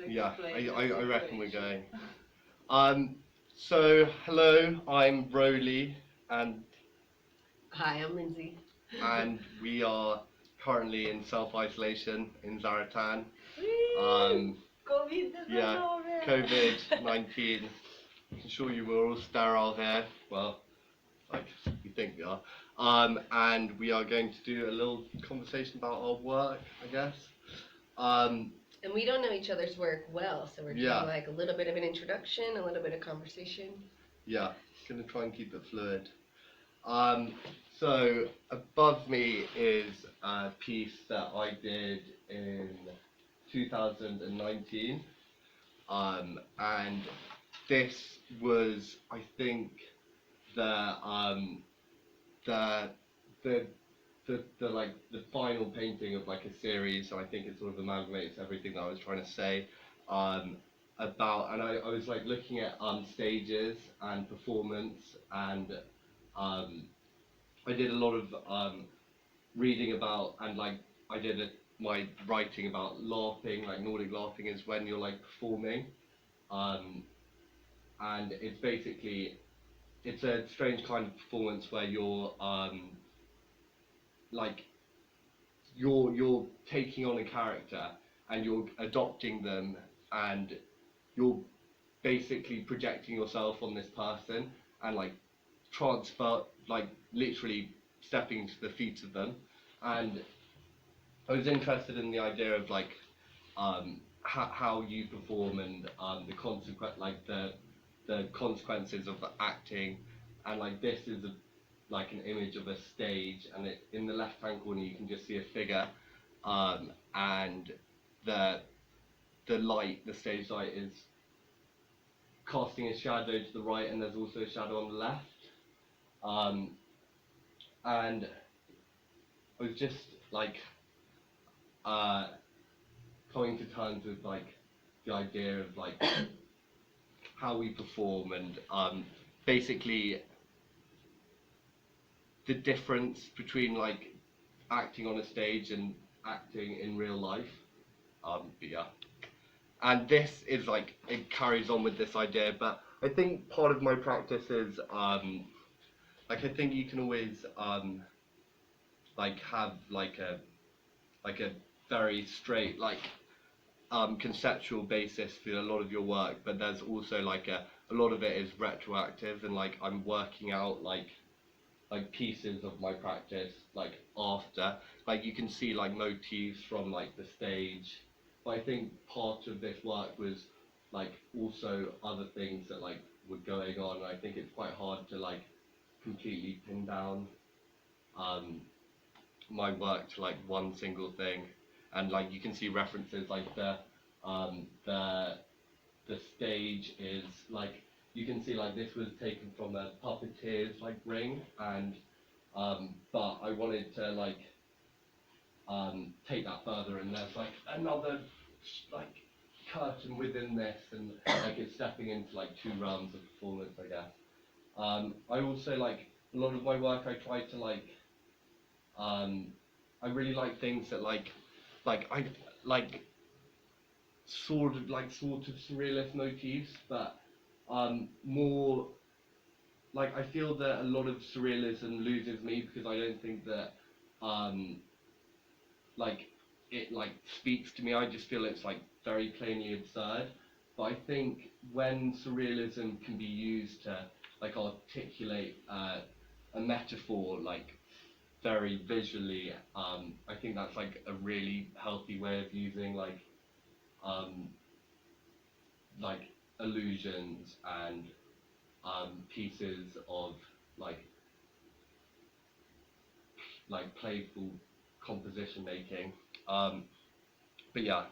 Yeah, explain I the reckon we're situation. going. So hello, I'm Rowley, and Hi, I'm Lindsay. we are currently in self-isolation in Zaratan. Whee! Um, yeah, COVID-19! COVID-19. I'm sure you were all sterile here. Well, like we think we are. And we are going to do a little conversation about our work, I guess. Um, And we don't know each other's work well, so we're doing yeah, like a little bit of an introduction, a little bit of conversation. yeah, gonna try and keep it fluid. Um, so above me is a piece that I did in 2019, and this was, I think, the the the the like the final painting of like a series. So I think it sort of amalgamates everything that I was trying to say um, about. And I was like looking at stages and performance and um, I did a lot of reading about and like I did my writing about laughing. Like Nordic laughing is when you're like performing, um, and it's basically it's a strange kind of performance where you're like you're taking on a character and you're adopting them and you're basically projecting yourself on this person and like transfer like literally stepping to the feet of them. And I was interested in the idea of like how you perform and the the consequences of the acting. And like this is like an image of a stage, and in the left hand corner you can just see a figure, and the the stage light is casting a shadow to the right, and there's also a shadow on the left. Um, and I was just like uh, coming to terms with like the idea of like how we perform and basically the difference between like acting on a stage and acting in real life. But yeah, and this is like it carries on with this idea. But I think part of my practice is like I think you can always like have like a very straight like conceptual basis for a lot of your work, but there's also like a lot of it is retroactive, and like I'm working out like pieces of my practice like after, like you can see like motifs from like the stage, but I think part of this work was like also other things that like were going on, and I think it's quite hard to like completely pin down um, my work to like one single thing. And like you can see references like um, the the stage is like you can see like this was taken from a puppeteer's like ring, and but I wanted to like take that further, and there's like another like curtain within this, and like it's stepping into like two realms of performance, I guess. I also like a lot of my work I try to um, I really like things that I like sort of surrealist motifs, but more like I feel that a lot of surrealism loses me because I don't think that um, like it like speaks to me. I just feel it's like very plainly absurd. But I think when surrealism can be used to like articulate a metaphor like very visually, I think that's like a really healthy way of using um, like illusions and pieces of like playful composition making. Um, but yeah,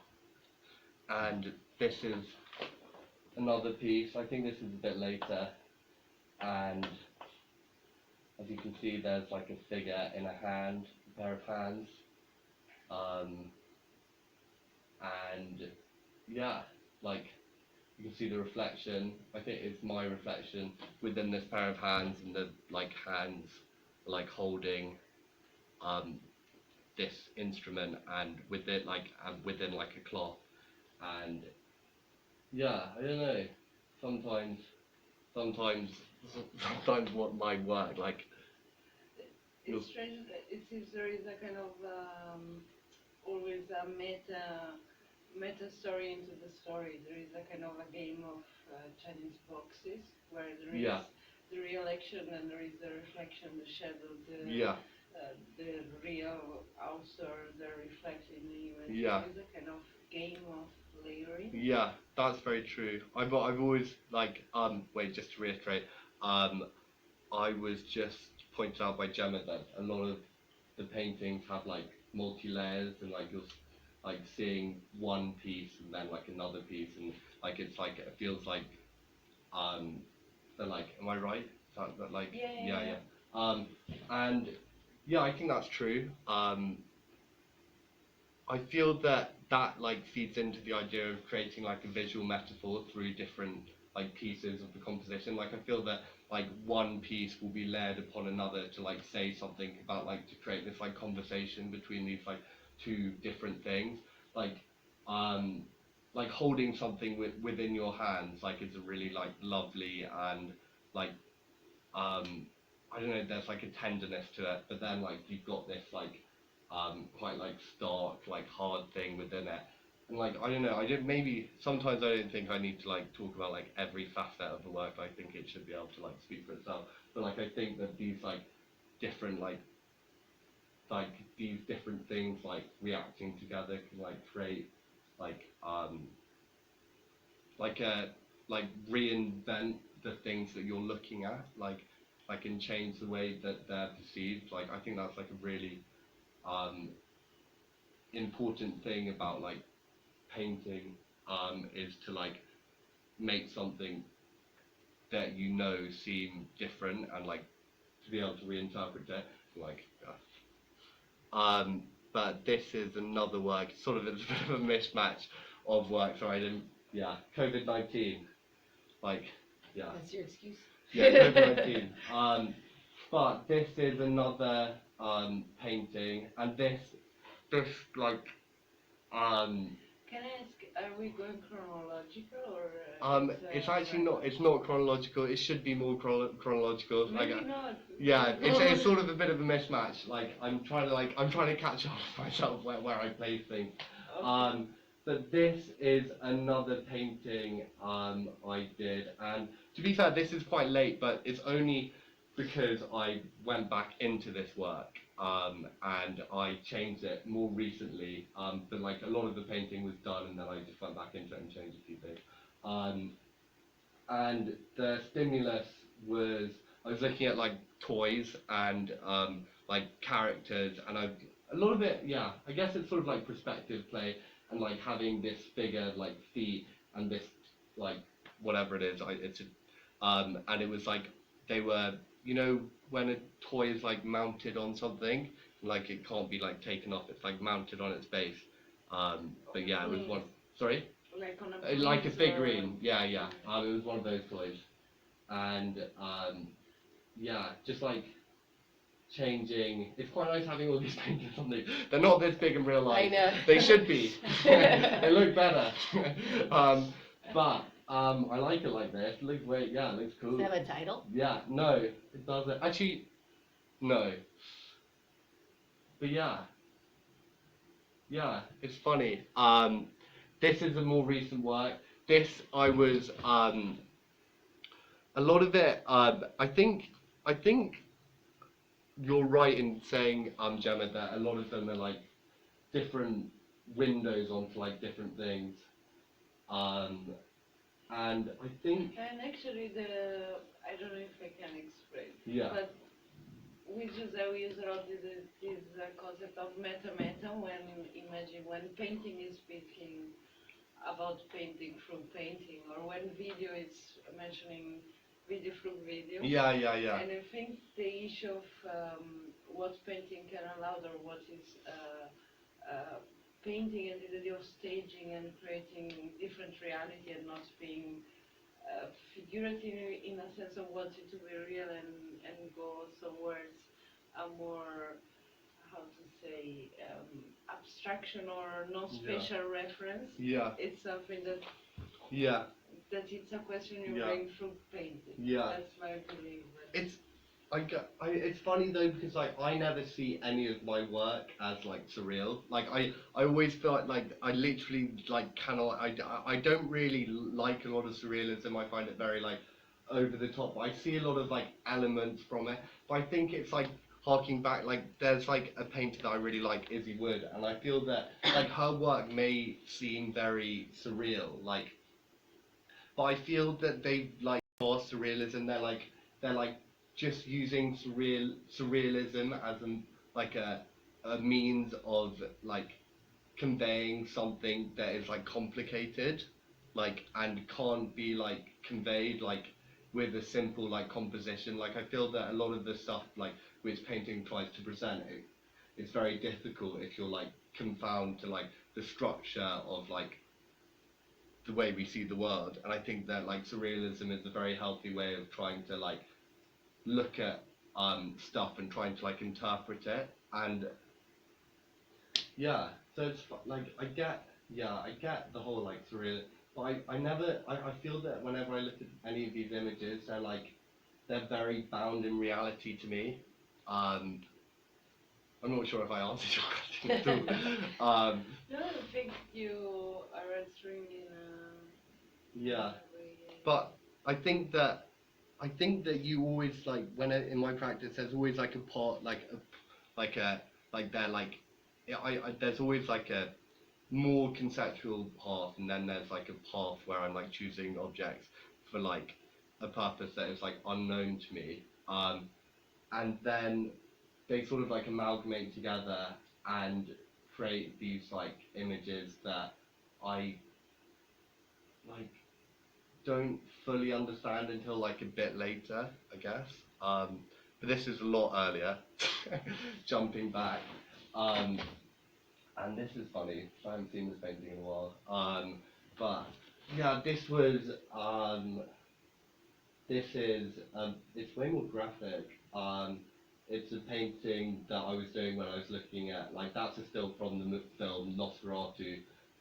and this is another piece. I think this is a bit later, and as you can see, there's like a figure in a hand, a pair of hands, um, and yeah, like you can see the reflection. I think it's my reflection within this pair of hands, and the like hands like holding um, this instrument, and with it like within like a cloth, and yeah, I don't know. Sometimes, sometimes, sometimes what might work, like, you'll, It's strange that it seems there is a kind of always a meta story into the story. There is a kind of a game of Chinese boxes where there is yeah, the real action and there is the reflection, the shadow, yeah, the real also the reflecting you, and yeah. there is a kind of game of layering. Yeah, that's very true. I've always like wait, just to reiterate, um I was just pointed out by Gemma that a lot of the paintings have like multi layers and like like seeing one piece and then like another piece and like it's like it feels like um that like am I right? That like Yeah, yeah, yeah, yeah. yeah. And yeah, I think that's true. I feel that that like feeds into the idea of creating like a visual metaphor through different like pieces of the composition. Like I feel that like one piece will be layered upon another to like say something about like to create this like conversation between these like two different things. Like um like holding something within your hands like is a really like lovely and like um I don't know, there's like a tenderness to it, but then like you've got this like quite like stark, like hard thing within it. And like I don't know, I don't maybe sometimes I don't think I need to like talk about like every facet of the work. I think it should be able to like speak for itself. But like I think that these like different like these different things like reacting together can like create like like a like reinvent the things that you're looking at, like and change the way that they're perceived. Like I think that's like a really um important thing about like painting is to like make something that you know seem different and like to be able to reinterpret it like but this is another work sort of it's a bit of a mismatch of work so I didn't yeah COVID-19 like yeah That's your excuse. yeah COVID-19 but this is another painting and this like um Can I ask, are we going chronological or it's actually not. It's not chronological. It should be more chronological. maybe Like, not. yeah, it's sort of a bit of a mismatch. Like, I'm trying to catch up with myself where I place things. Okay. But this is another painting I did, and to be fair, this is quite late, but it's only because I went back into this work and I changed it more recently. But like a lot of the painting was done, and then I just went back into it and changed a few things. Um, and the stimulus was I was looking at like toys and like characters, and a lot of it, yeah, I guess it's sort of like perspective play and like having this figure like feet and this like whatever it is, it's a, and it was like they were when a toy is like mounted on something like it can't be like taken off, it's like mounted on its base. But yeah, it was one. Sorry. Like on a Like a breeze figurine, yeah, yeah. It was one of those toys, and yeah, just like changing. It's quite nice having all these paintings on there. They're not this big in real life. I know. They should be. They look better. But I like it like this. It looks great. Yeah, it looks cool. Does it have a title? Yeah, no, it doesn't. Actually, no. But yeah, yeah, it's funny. This is a more recent work. This I was a lot of it. I think you're right in saying, Gemma, that a lot of them are like different windows onto like different things. Um, and I think and actually I don't know if I can explain, yeah, but we use a lot this concept of meta when painting is speaking about painting through painting, or when video is mentioning video through video. yeah, yeah, yeah, And I think the issue of what painting can allow, or what is painting, and the idea of staging and creating different reality and not being figurative in a sense of wanting to be real and go towards a more, how to say, abstraction or non-spatial reference. yeah, It's something that Yeah, that it's a question you Yeah. bring through painting. Yeah. That's my belief. But it's funny though because like I never see any of my work as like surreal. Like I always feel like I literally like cannot. I don't really like a lot of surrealism. I find it very like over the top. I see a lot of like elements from it, but I think it's like harking back. Like there's like a painter that I really like, Izzy Wood, and I feel that like her work may seem very surreal. Like, but I feel that they like for surrealism. They're like just using surrealism as a means of like conveying something that is like complicated, like and can't be like conveyed like with a simple like composition. Like I feel that a lot of the stuff like which painting tries to present it's very difficult if you're like confound to like the structure of like the way we see the world. And I think that like surrealism is a very healthy way of trying to like look at stuff and trying to like interpret it. And yeah, so like I get the whole like surreal, but I never I feel that whenever I look at any of these images, they're very bound in reality to me. Um, I'm not sure if I answered your question at all. no, I think you are answering in Yeah. a way. But I think that you always like in my practice there's always like a part like a like there like there's always like a more conceptual path, and then there's like a path where I'm like choosing objects for like a purpose that is like unknown to me, and then they sort of like amalgamate together and create these like images that I like don't fully understand until like a bit later, I guess. But this is a lot earlier, jumping back. Um, and this is funny. I haven't seen this painting in a while. But yeah, this is it's way more graphic. It's a painting that I was doing when I was looking at like that's a still from the film Nosferatu,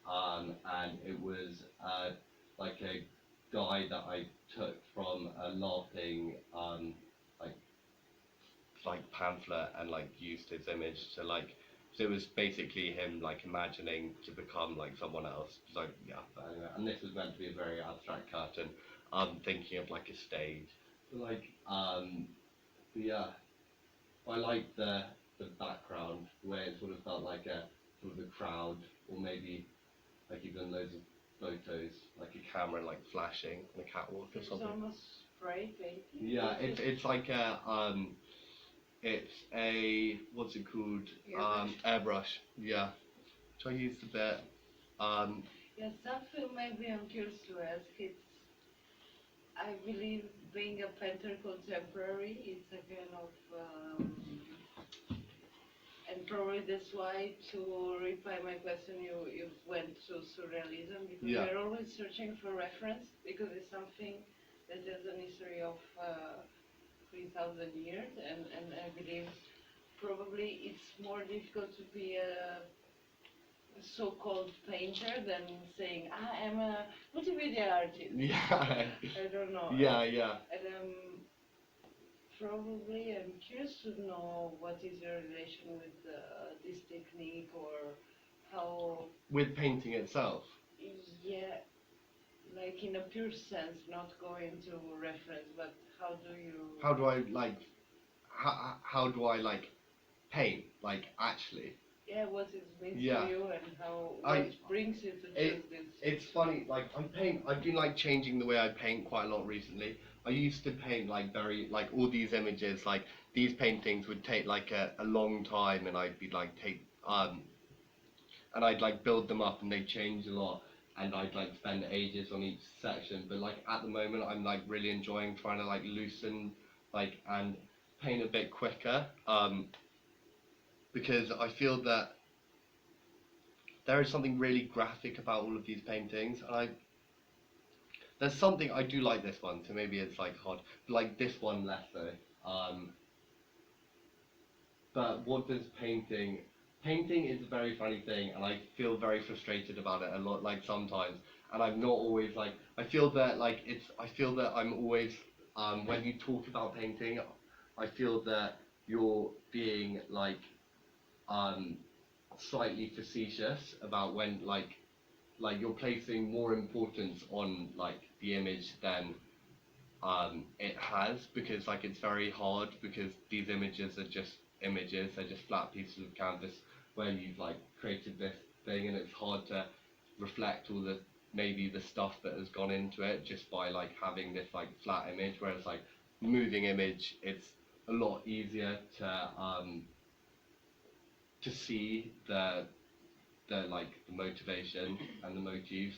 and it was like a guy that I took from a LARPing like pamphlet and like used his image to like so it was basically him like imagining to become like someone else. So yeah, but anyway, and this was meant to be a very abstract cut and thinking of like a stage. But like but yeah, I like the background, the way it sort of felt like a sort of a crowd, or maybe like even loads of photos, like a camera like flashing on a catwalk or It's something. almost spray painting. Yeah, it's like it's a what's it called? Airbrush. Yeah, which I used a bit. Yeah, something maybe I'm curious to ask. It's, I believe, being a painter contemporary, it's a kind of, and probably that's why, to reply my question, you went to surrealism, because Yeah. we're always searching for reference, because it's something that has an history of 3,000 years, and I believe probably it's more difficult to be a so-called painter than saying, I'm a multimedia artist. Yeah. I don't know. Yeah, yeah. And probably I'm curious to know what is your relation with this technique, or how, With painting itself. yeah, like in a pure sense, not going to reference, but how do you, How do I like? How do I like paint? Like actually. yeah, what it means Yeah. to you, and how, I- what brings you to it- choose this? It's funny, like I've been like changing the way I paint quite a lot recently. I used to paint like very, like all these images, like these paintings would take like a long time and I'd be like and I'd like build them up and they'd change a lot and I'd like spend ages on each section. But like at the moment I'm like really enjoying trying to like loosen like and paint a bit quicker, because I feel that there is something really graphic about all of these paintings. There's something I do like this one, so maybe it's like hard. Like this one less so. But what does painting? Painting is a very funny thing, and I feel very frustrated about it a lot. Like sometimes, and I'm not always like, I feel that I'm always, when you talk about painting, I feel that you're being like, slightly facetious about when like you're placing more importance on like the image than it has, because like it's very hard, because these images are just images, they're just flat pieces of canvas where you've like created this thing, and it's hard to reflect all the maybe the stuff that has gone into it just by like having this like flat image, whereas like moving image, it's a lot easier to see the like the motivation and the motifs.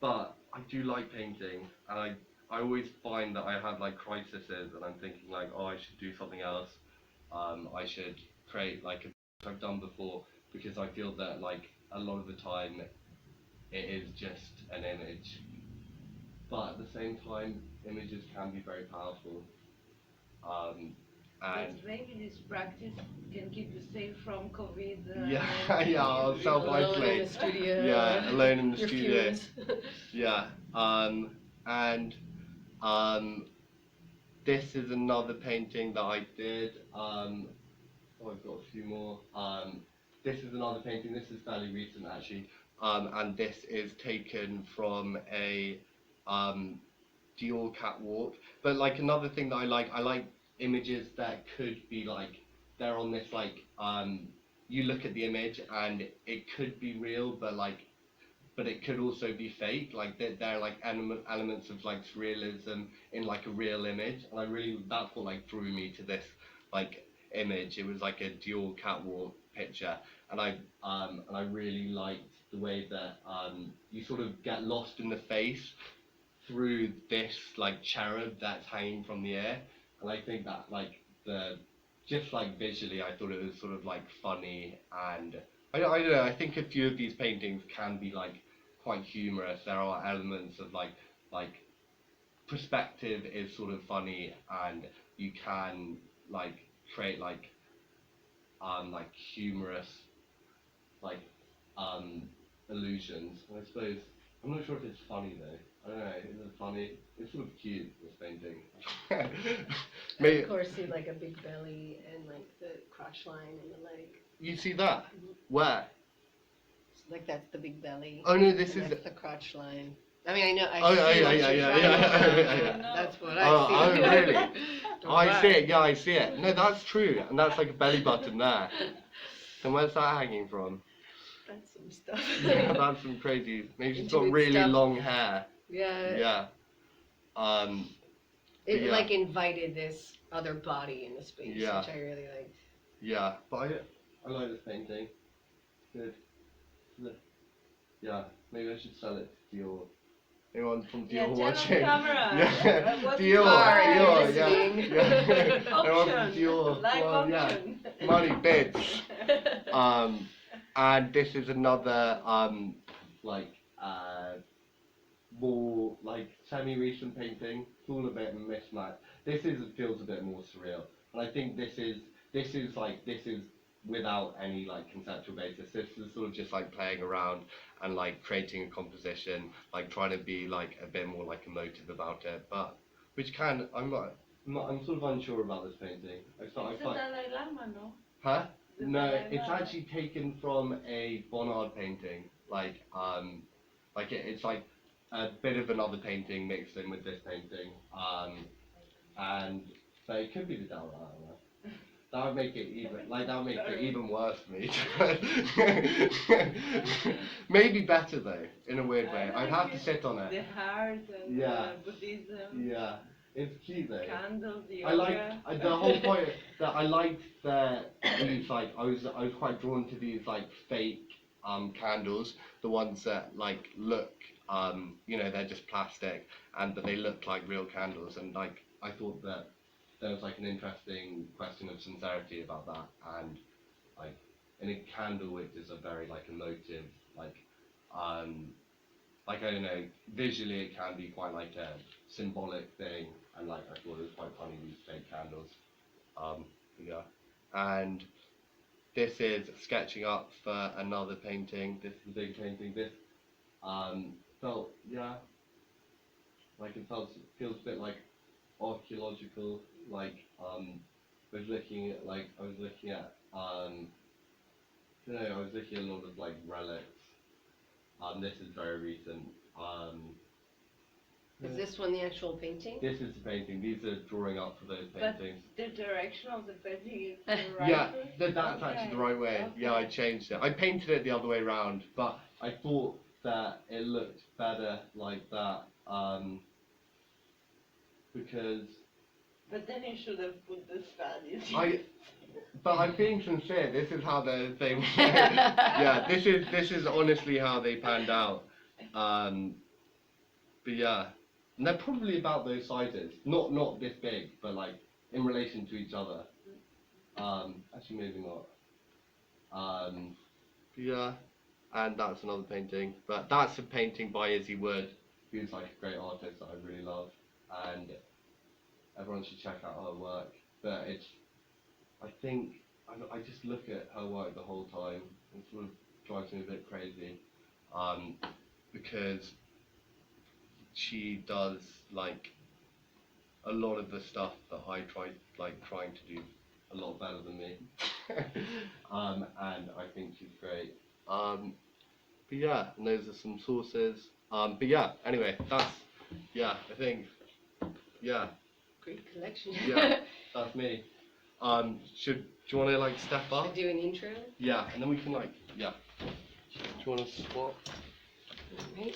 But I do like painting, and I always find that I have like crises, and I'm thinking like, oh, I should do something else. I should create like a I've done before, because I feel that like a lot of the time it is just an image. But at the same time, images can be very powerful. Um, and But maybe this practice can keep you safe from COVID. yeah, yeah, I'll self Alone in the isolate. studio. Yeah, alone in the Your studio. fumes. Yeah. And this is another painting that I did. Oh, I've got a few more. This is another painting. This is fairly recent actually. And this is taken from a Dior catwalk. But like another thing that I like images that could be like, they're on this like, you look at the image and it could be real, but it could also be fake. Like they're like elements of like surrealism in like a real image, and that's what like drew me to this like image. It was like a Dior catwalk picture, and I really liked the way that you sort of get lost in the face through this like cherub that's hanging from the air, and I think that like the just like visually, I thought it was sort of like funny, and I don't know. I think a few of these paintings can be like quite humorous. There are elements of like perspective is sort of funny, and you can like create like humorous like um illusions. And I suppose I'm not sure if it's funny though. I don't know. Is it funny? It's sort of cute, this painting. I of course see like a big belly and like the crotch line and the leg. You see that? Where? Like that's the big belly. Oh no, this and is. that's the crotch line. I mean, I know. I Oh, see yeah, what yeah, you're yeah, trying yeah, to yeah, do. yeah. That's what Oh, I see. oh, really? Don't I see worry. it. Yeah, I see it. No, that's true, and that's like a belly button there. Then where's that hanging from? That's some stuff. Yeah, that's some crazy. Maybe she's got Intimate really stuff. long hair. Yeah. Yeah. It yeah. like invited this other body in the space, Yeah. which I really liked. Yeah, but I like this painting. Good. Yeah, maybe I should sell it to Dior. Anyone from Dior Yeah, tell on watching? camera. Yeah, What Dior, are you Dior, yeah, listening? yeah. Anyone from Auction. Dior? Live Well, yeah. auction. Money bids. And this is another like more like semi-recent painting. It's all a bit mismatched. Feels a bit more surreal, and I think this is without any like conceptual basis. This is sort of just like playing around and like creating a composition, like trying to be like a bit more like emotive about it, but which can I'm sort of unsure about this painting. It's a Dalai Lama, no? Huh? The No, Dalai it's Lama. actually taken from a Bonnard painting. It's like a bit of another painting mixed in with this painting. And so it could be the Dalai Lama. That would make it even worse for me. Maybe better though, in a weird way. I'd have to sit on it. The heart and Yeah. Buddhism. Yeah, it's cute though. Candles, the I like the whole point that I liked these like I was quite drawn to these like fake candles, the ones that like look they're just plastic but they look like real candles, and like I thought that there was like an interesting question of sincerity about that, and like in a candle which is a very like emotive like I don't know, visually it can be quite like a symbolic thing, and like I thought it was quite funny, these fake candles. Yeah. And this is sketching up for another painting. This is the big painting. Felt, yeah, like it feels a bit like archaeological, like, I was looking at, I was looking at, I was looking at a lot of, like, relics. This is very recent. Is this one the actual painting? This is the painting. These are drawing up for those But paintings. the direction of the painting is the right Yeah, way? that's actually the right way. Yeah, I changed it. I painted it the other way around, but I thought that it looked better like that, because But then you should have put the studies. but I'm being sincere. This is how they yeah. This is honestly how they panned out. But yeah, and they're probably about those sizes. Not this big, but like in relation to each other. Actually maybe not. But yeah, and that's another painting. But that's a painting by Izzy Wood, who's like a great artist that I really love, and everyone should check out her work. But it's, I think, I just look at her work the whole time and sort of drives me a bit crazy, because she does like a lot of the stuff that I trying to do a lot better than me. And I think she's great. But yeah, and those are some sources. But yeah, anyway, that's, yeah, I think, yeah, Great collection. yeah, that's me. Do you want to like step Should I up? do an intro? Yeah, and then we can like, yeah. Do you want to swap? Alright.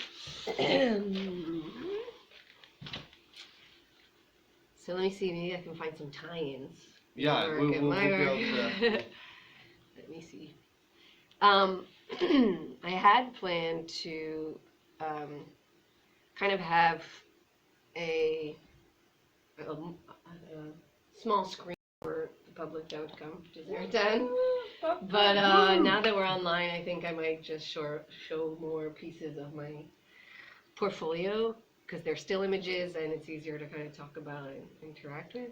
So let me see, maybe I can find some tie-ins. Yeah, Or we'll get be my able work. to. Let me see. I had planned to kind of have a small screen for the public that would come to Zaratan. But now that we're online, I think I might just show more pieces of my portfolio because they're still images and it's easier to kind of talk about and interact with.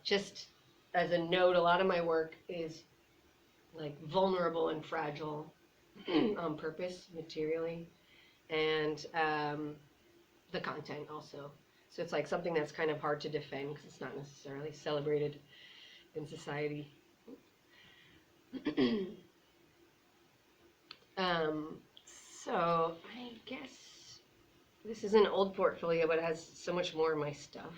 Just as a note, a lot of my work is like vulnerable and fragile on purpose, materially, and the content also. So it's like something that's kind of hard to defend because it's not necessarily celebrated in society. So I guess this is an old portfolio, but it has so much more of my stuff.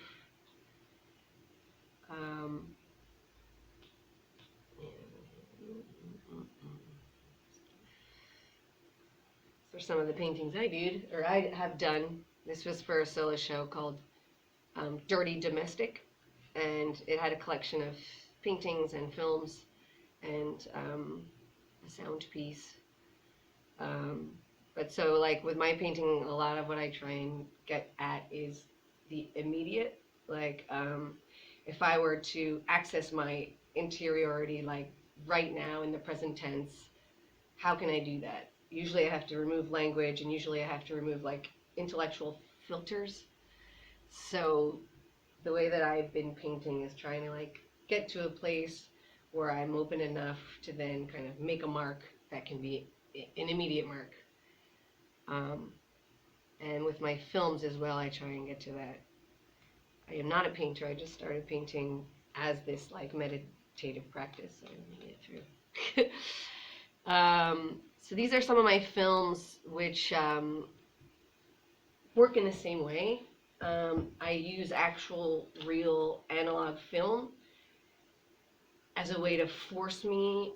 For some of the paintings I did, or I have done, this was for a solo show called Dirty Domestic, and it had a collection of paintings and films and a sound piece. But so like with my painting, a lot of what I try and get at is the immediate, like if I were to access my interiority like right now in the present tense, how can I do that? Usually I have to remove language and usually I have to remove like intellectual filters. So the way that I've been painting is trying to like get to a place where I'm open enough to then kind of make a mark that can be an immediate mark. And with my films as well, I try and get to that. I am not a painter. I just started painting as this like meditative practice. So I'm gonna get through. So these are some of my films which work in the same way. I use actual real analog film as a way to force me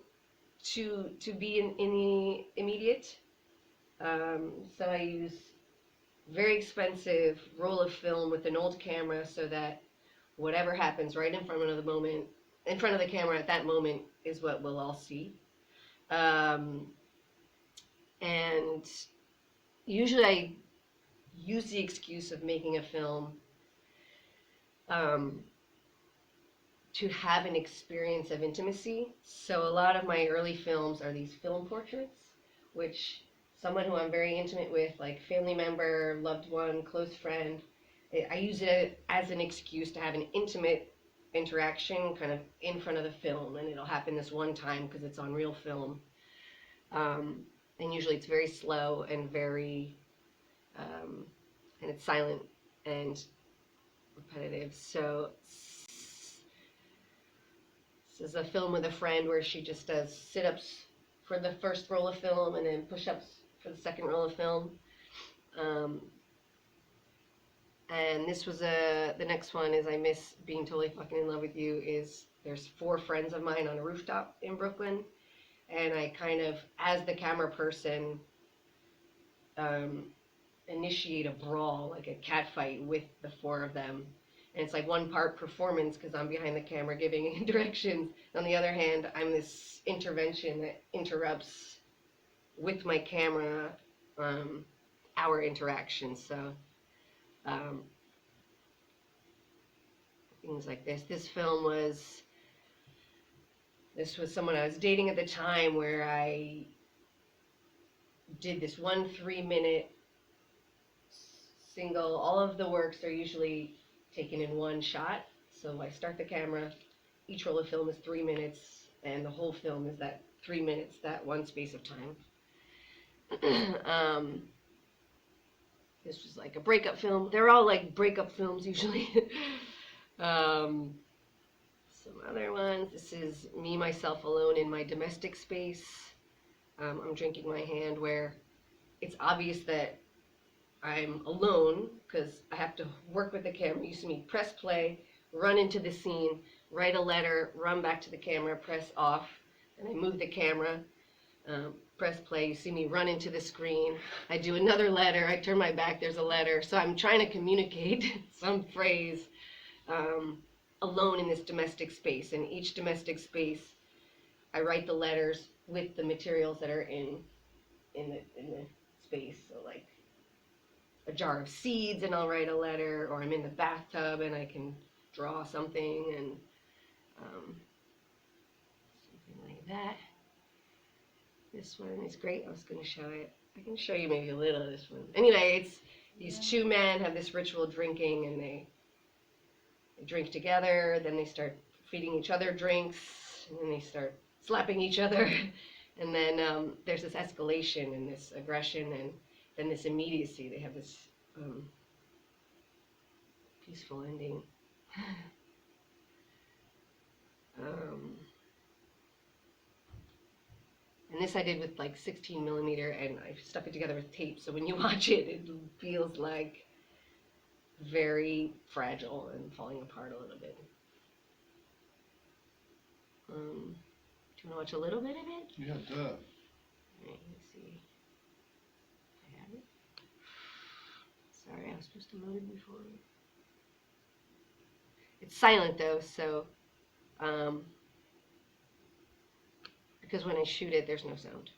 to be in the immediate. So I use very expensive roll of film with an old camera so that whatever happens right in front of the camera at that moment is what we'll all see. And usually I use the excuse of making a film to have an experience of intimacy. So a lot of my early films are these film portraits, which someone who I'm very intimate with, like family member, loved one, close friend, I use it as an excuse to have an intimate interaction kind of in front of the film, and it'll happen this one time because it's on real film. And usually it's very slow and very, and it's silent and repetitive. So this is a film with a friend where she just does sit-ups for the first roll of film and then push-ups for the second roll of film. And this was the next one is I Miss Being Totally Fucking in Love with You. Is there's 4 friends of mine on a rooftop in Brooklyn, and I kind of, as the camera person, initiate a brawl, like a cat fight with the 4 of them. And it's like one part performance because I'm behind the camera giving directions. On the other hand, I'm this intervention that interrupts with my camera our interaction. So things like this. This was someone I was dating at the time where I did this 1 3-minute single. All of the works are usually taken in one shot. So I start the camera, each roll of film is 3 minutes, and the whole film is that 3 minutes, that one space of time. This was like a breakup film. They're all like breakup films usually. Some other ones. This is me, myself, alone in my domestic space. I'm drinking my hand where it's obvious that I'm alone because I have to work with the camera. You see me press play, run into the scene, write a letter, run back to the camera, press off, and I move the camera, press play. You see me run into the screen. I do another letter. I turn my back. There's a letter. So I'm trying to communicate some phrase alone in this domestic space. And each domestic space, I write the letters with the materials that are in the space. So like a jar of seeds and I'll write a letter, or I'm in the bathtub and I can draw something, and something like that. This one is great. I was going to show it. I can show you maybe a little of this one. Anyway, it's these 2 men have this ritual drinking, and they drink together, then they start feeding each other drinks, and then they start slapping each other, and then there's this escalation and this aggression, and then this immediacy. They have this peaceful ending. And this I did with like 16 millimeter, and I stuck it together with tape, so when you watch it, it feels like very fragile and falling apart a little bit. Do you want to watch a little bit of it? Yeah, duh. Alright, let's see. I have it. Sorry, I was supposed to load it before. It's silent though, so because when I shoot it, there's no sound.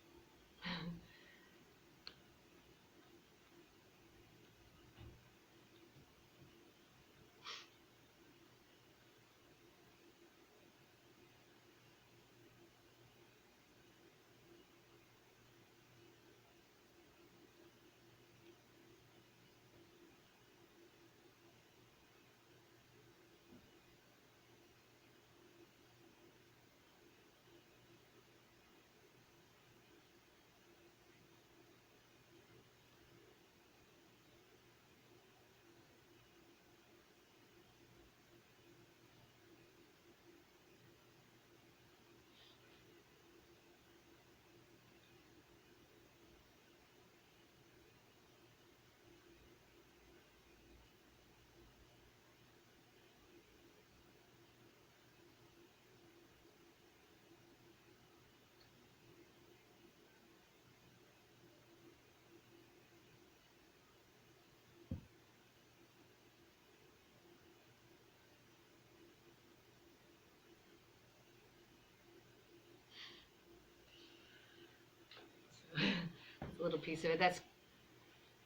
A little piece of it. That's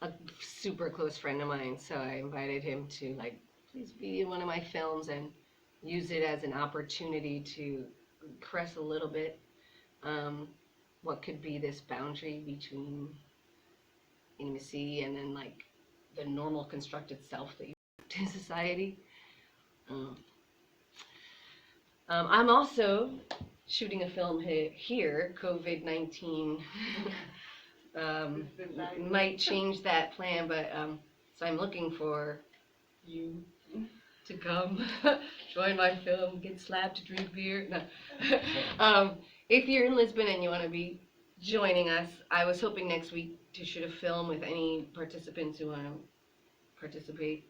a super close friend of mine, so I invited him to like, please be in one of my films and use it as an opportunity to caress a little bit what could be this boundary between intimacy and then like the normal constructed self that you have in society. I'm also shooting a film here. COVID-19 might change that plan, but so I'm looking for you to come join my film, get slapped, drink beer. No. If you're in Lisbon and you want to be joining us, I was hoping next week to shoot a film with any participants who want to participate.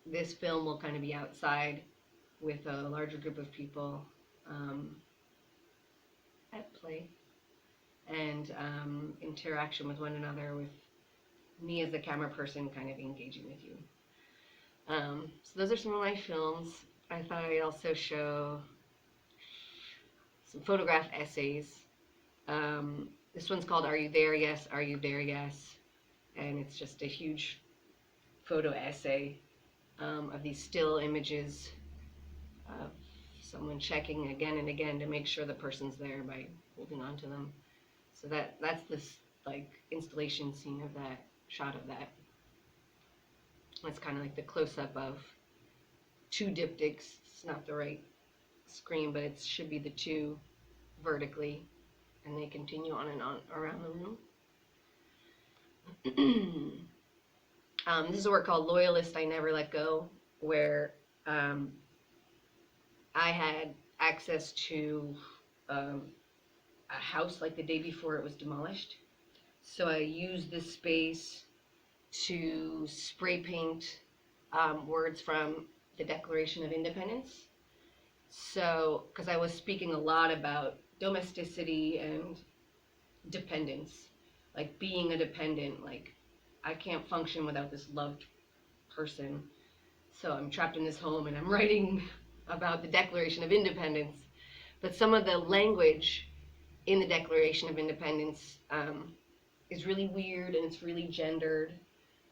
This film will kind of be outside with a larger group of people at play and interaction with one another, with me as the camera person kind of engaging with you. So those are some of my films. I thought I'd also show some photograph essays. This one's called Are You There? Yes, Are You There? Yes. And it's just a huge photo essay of these still images of someone checking again and again to make sure the person's there by holding on to them. So that's this like installation scene of that, shot of that. That's kind of like the close-up of two diptychs. It's not the right screen, but it should be the two vertically, and they continue on and on around the room. This is a work called Loyalist I Never Let Go, where I had access to a house like the day before it was demolished. So I used this space to spray paint words from the Declaration of Independence. So, because I was speaking a lot about domesticity and dependence, like being a dependent, like I can't function without this loved person. So I'm trapped in this home and I'm writing about the Declaration of Independence. But some of the language in the Declaration of Independence is really weird, and it's really gendered,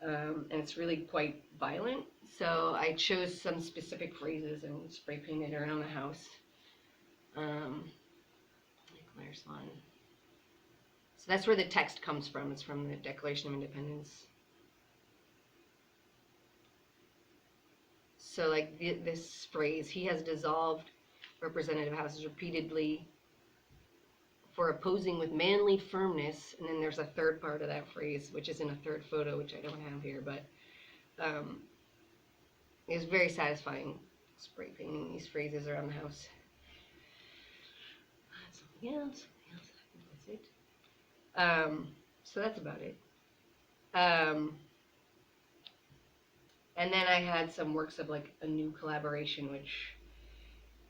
and it's really quite violent. So I chose some specific phrases and spray painted around the house. Like there's one. So that's where the text comes from. It's from the Declaration of Independence. So like this phrase, he has dissolved representative houses repeatedly for opposing with manly firmness. And then there's a third part of that phrase, which is in a third photo, which I don't have here, but it's very satisfying spray painting these phrases around the house. Something else, I think that's it. So that's about it. And then I had some works of like a new collaboration, which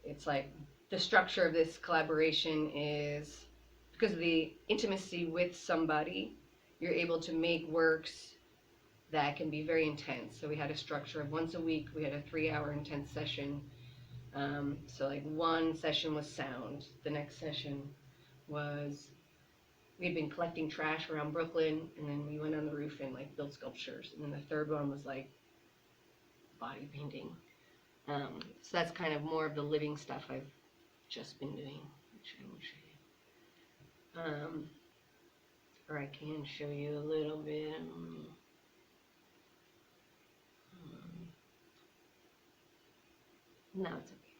it's like the structure of this collaboration is because of the intimacy with somebody, you're able to make works that can be very intense. So we had a structure of once a week, we had a 3-hour intense session. So like one session was sound, the next session was, we had been collecting trash around Brooklyn, and then we went on the roof and like built sculptures. And then the third one was like body painting. So that's kind of more of the living stuff I've just been doing, which I will show you. Or I can show you a little bit. No, it's okay.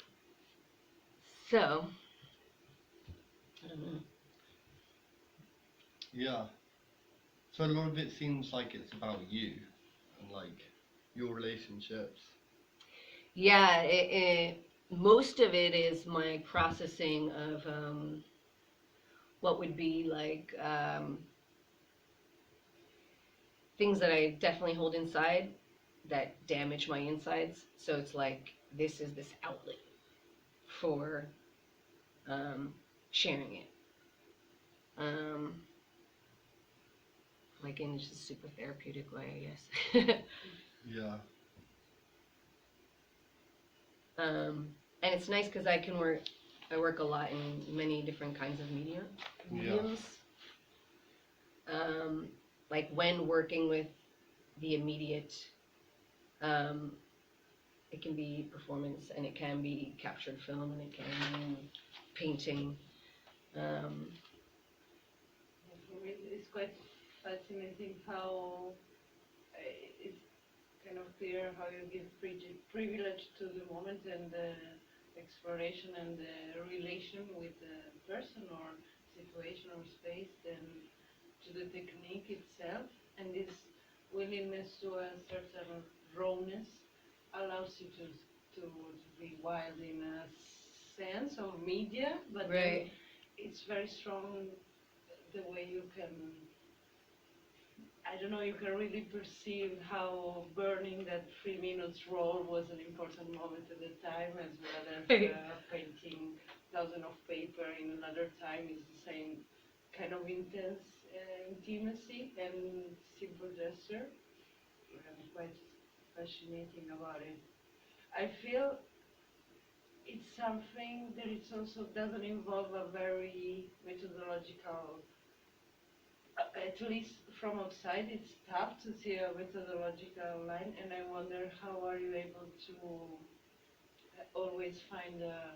So, I don't know. Yeah. So a lot of it seems like it's about you and like your relationships. Yeah, most of it is my processing of what would be like things that I definitely hold inside that damage my insides. So it's like this is this outlet for sharing it. Like in just a super therapeutic way, I guess. Yeah. And it's nice because I work a lot in many different kinds of mediums. Like when working with the immediate, it can be performance, and it can be captured film, and it can be painting. For me, it's quite fascinating how it's kind of clear how you give privilege to the moment and exploration and the relation with the person or situation or space than to the technique itself. And this willingness to a certain rawness allows you to be wild in a sense of media, but then Right. it's very strong the way you can, I don't know, you can really perceive how burning that 3 minutes roll was an important moment at the time, as well as Right. painting thousand of paper in another time is the same kind of intense intimacy and simple gesture. I'm quite fascinating about it. I feel it's something that it also doesn't involve a very methodological, at least from outside, it's tough to see a methodological line, and I wonder how are you able to always find a,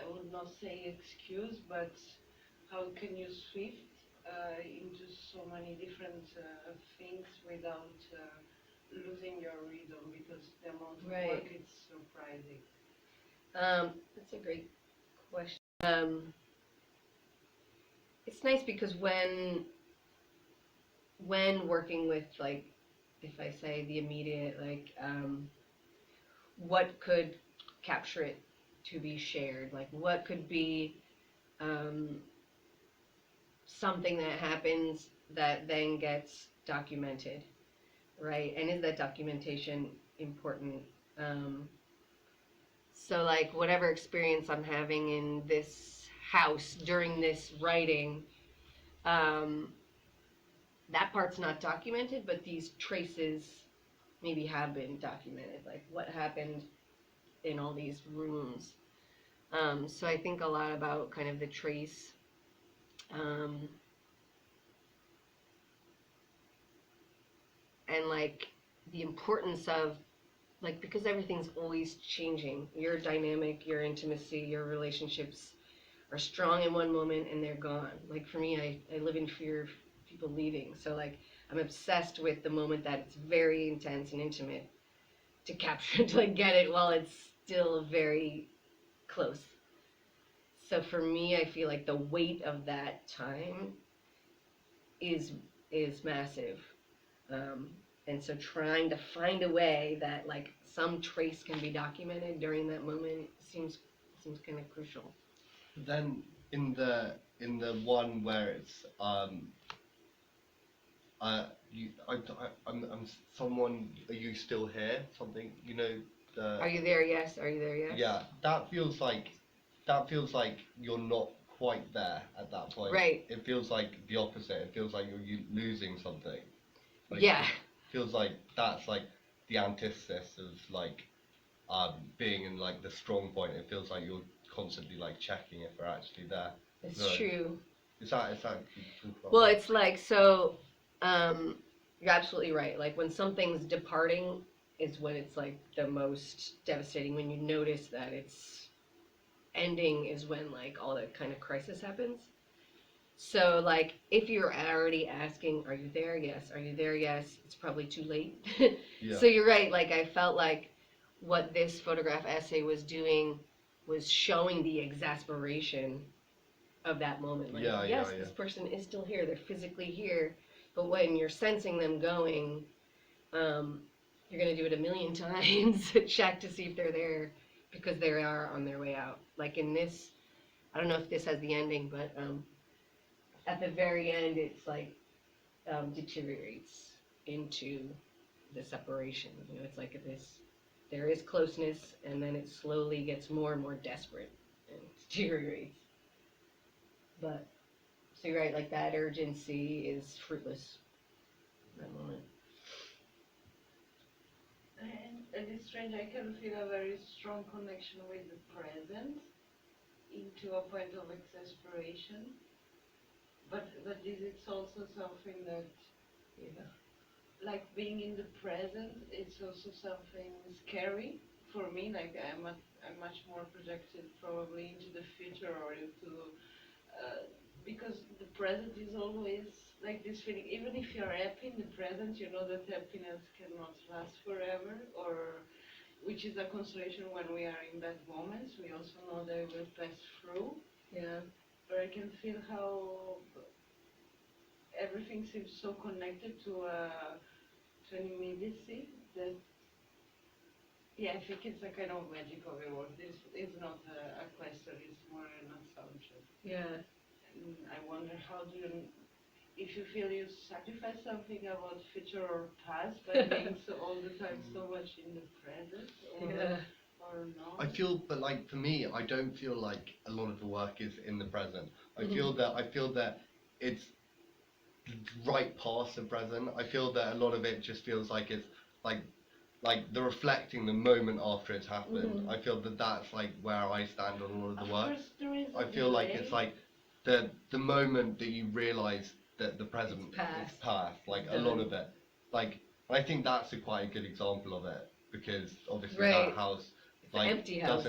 I would not say excuse, but how can you shift into so many different things without losing your rhythm, because the amount of Right. work is surprising. That's a great question. It's nice because when working with, like, if I say the immediate, like, what could capture it to be shared, like what could be um, something that happens that then gets documented, right? And is that documentation important? Um, so like whatever experience I'm having in this house during this writing, um, that part's not documented, but these traces maybe have been documented, like what happened in all these rooms. So I think a lot about kind of the trace. Um, and like the importance of, like, because everything's always changing, your dynamic, your intimacy, your relationships are strong in one moment and they're gone. Like for me, I live in fear of people leaving, so like I'm obsessed with the moment that it's very intense and intimate to capture to like get it while it's still very close. So for me, I feel like the weight of that time is is massive. Um, and so trying to find a way that like some trace can be documented during that moment seems kind of crucial. Then in the one where it's I'm someone, are you still here? Something, you know, the Are you there? Yes. Are you there? Yes. yeah, that feels like you're not quite there at that point. Right. It feels like the opposite. It feels like you're losing something. Like, Yeah. it feels like that's like the antithesis of like being in like the strong point. It feels like you're constantly like checking if they're actually there. It's No. true. Is that you talk about Well, that? it's like so. Um, you're absolutely right. Like when something's departing is when it's like the most devastating. When you notice that it's ending is when like all that kind of crisis happens. So like if you're already asking, are you there? Yes. Are you there? Yes. It's probably too late. Yeah. So you're right. Like I felt like what this photograph essay was doing was showing the exasperation of that moment. Like, Yeah, yes, yeah, yeah. this person is still here. They're physically here. But when you're sensing them going, um, you're going to do it a million times, check to see if they're there because they are on their way out. Like in this, I don't know if this has the ending, but at the very end, it's like deteriorates into the separation. You know, it's like this, there is closeness, and then it slowly gets more and more desperate and deteriorates. But so you're right, like that urgency is fruitless in that moment. And it's strange, I can feel a very strong connection with the present into a point of exasperation. But this is also something that, Yeah. like being in the present, it's also something scary for me. Like I'm much more projected probably into the future or into because the present is always like this feeling. Even if you're happy in the present, you know that happiness cannot last forever, or which is a consolation when we are in bad moments. We also know they will pass through. Yeah. But I can feel how everything seems so connected to an immediacy that, yeah, I think it's a kind of magic of it. It's not a question, it's more an assumption. Yeah. And I wonder how do you, if you feel you sacrifice something about future or past by being so all the time so much in the present, Yeah. or not? I feel, but like for me, I don't feel like a lot of the work is in the present. I Mhm. feel that it's right past the present. I feel that a lot of it just feels like it's like the reflecting the moment after it's happened. Mhm. I feel that that's like where I stand on a lot of the Of work. course there is a I feel like delay. it's like the moment that you realise that the present It's past. is past. Like a Done. lot of it. Like I think that's quite a good example of it because obviously Right. that house It's an like empty house.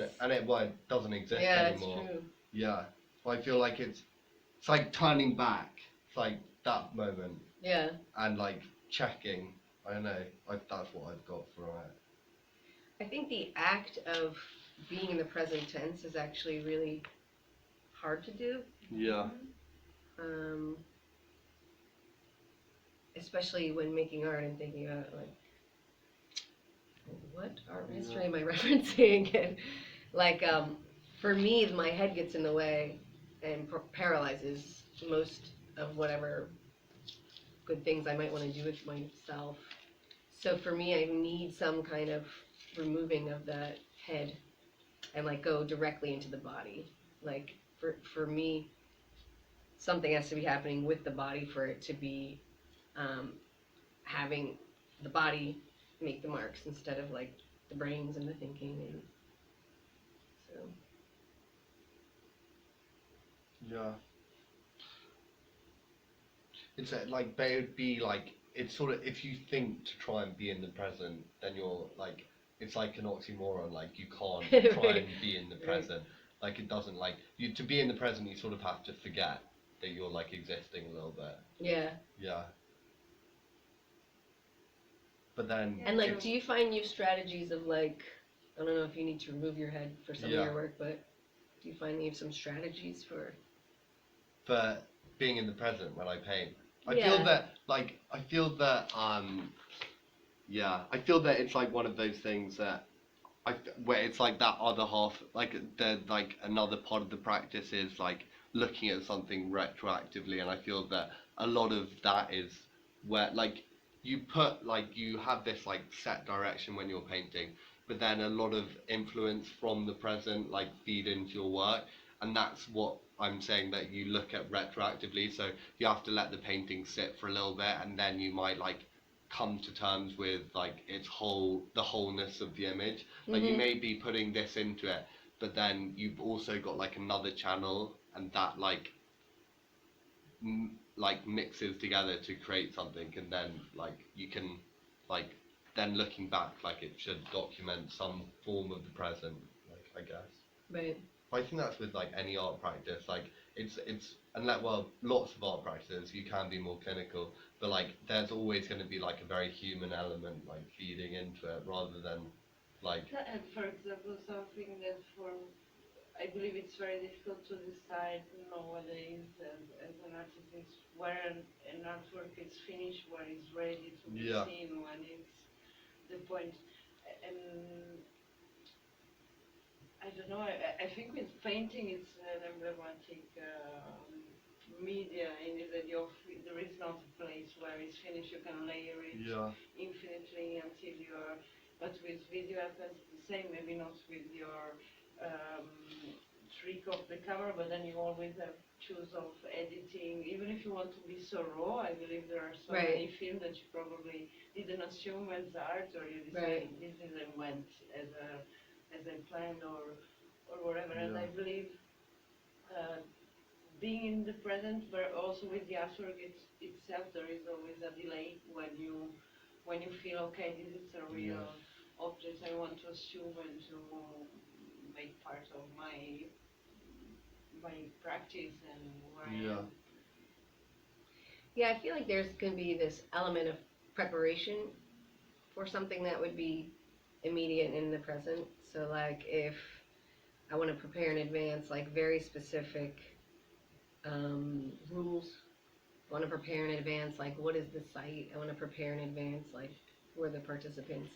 doesn't exist Yeah, it's anymore. true. Yeah. I feel like it's like turning back. It's like that moment Yeah. and like checking. I don't know. That's what I've got from it. I think the act of being in the present tense is actually really hard to do. Yeah. Um, Especially when making art and thinking about like, what art history am I referencing? And like, for me, my head gets in the way and paralyzes most of whatever good things I might want to do with myself. So for me, I need some kind of removing of that head and like go directly into the body. Like for me, something has to be happening with the body for it to be um, having the body make the marks instead of like the brains and the thinking and so. Yeah. It's like, but it would be like, it's sort of, if you think to try and be in the present, then you're like, it's like an oxymoron, like you can't try and be in the Right. present. Like it doesn't like, you to be in the present, you sort of have to forget that you're like existing a little bit. Yeah. Yeah. But then, And like, do you find new strategies of like, I don't know if you need to remove your head for some of Yeah. your work, but do you find you have some strategies for? for being in the present when I paint, I Yeah. feel that, like, yeah, I feel that it's like one of those things that where it's like that other half, like the like another part of the practice is like looking at something retroactively, and I feel that a lot of that is where like you have this like set direction when you're painting, but then a lot of influence from the present like feed into your work, and that's what I'm saying, that you look at retroactively. So you have to let the painting sit for a little bit, and then you might like come to terms with like the wholeness of the image. Like you Mhm. may be putting this into it, but then you've also got like another channel, and that like like mixes together to create something, and then like you can like then looking back, like it should document some form of the present, like I guess. Right. I think that's with like any art practice. Like it's and like, well, lots of art practices you can be more clinical, but like there's always going to be like a very human element like feeding into it, rather than like And for example, something that I believe it's very difficult to decide nowadays as an artist is where an artwork is finished, where it's ready to be Yeah. seen, when it's the point. And I don't know, I think with painting it's an emblematic media in the idea of there is not a place where it's finished, you can layer it yeah infinitely until you're, but with video happens the same, maybe not with your um, trick of the camera, but then you always have choose of editing, even if you want to be so raw. I believe there are so Right. many films that you probably didn't assume as art, or you Right. decided this is and went as I planned, or whatever. And I believe being in the present, but also with the artwork itself, there is always a delay when you feel okay, this is a real object I want to assume and to make part of my practice and where I am. Yeah, I feel like there's going to be this element of preparation for something that would be immediate and in the present. So like if I want to prepare in advance, like very specific rules. I want to prepare in advance, like what is the site? I want to prepare in advance, like who are the participants?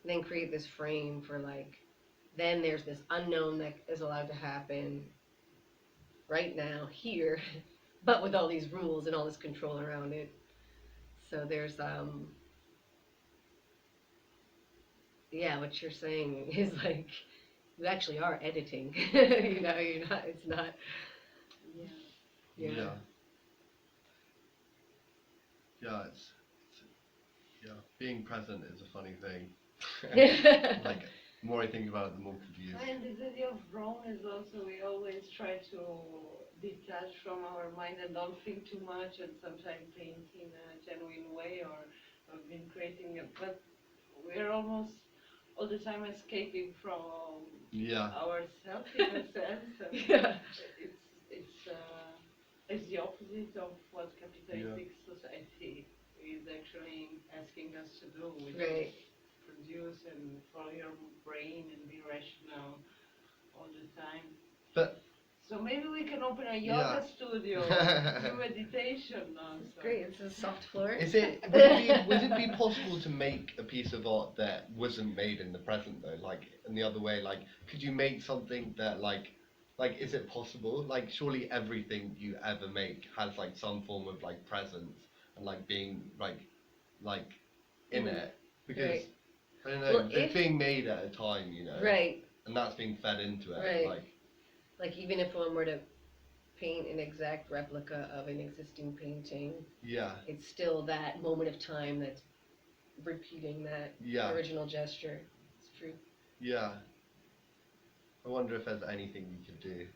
And then create this frame for like, then there's this unknown that is allowed to happen right now, here, but with all these rules and all this control around it. So there's, yeah, what you're saying is like, you actually are editing, you know, you're not, it's not, Yeah. yeah. Yeah. Yeah, yeah. Being present is a funny thing. Like, the more I think about it, the more confused. And this idea of wrong is also, we always try to detach from our mind and don't think too much and sometimes paint in a genuine way or been creating it, but we're almost all the time escaping from Yeah. ourselves in a sense. And Yeah. it's the opposite of what capitalistic society is actually asking us to do, which Right. is produce and follow your brain and be rational all the time. But So maybe we can open a yoga studio, do meditation also. It's great, it's a soft floor. would it be possible to make a piece of art that wasn't made in the present though? Like, in the other way, like, could you make something that like, is it possible? Like, surely everything you ever make has like some form of like presence and like being like in it, because Right. I don't know, Well, it's being made at a time, you know, Right, and that's being fed into it. Right. Like, even if one were to paint an exact replica of an existing painting, yeah, it's still that moment of time that's repeating that yeah, original gesture. It's true. yeah. I wonder if there's anything we could do.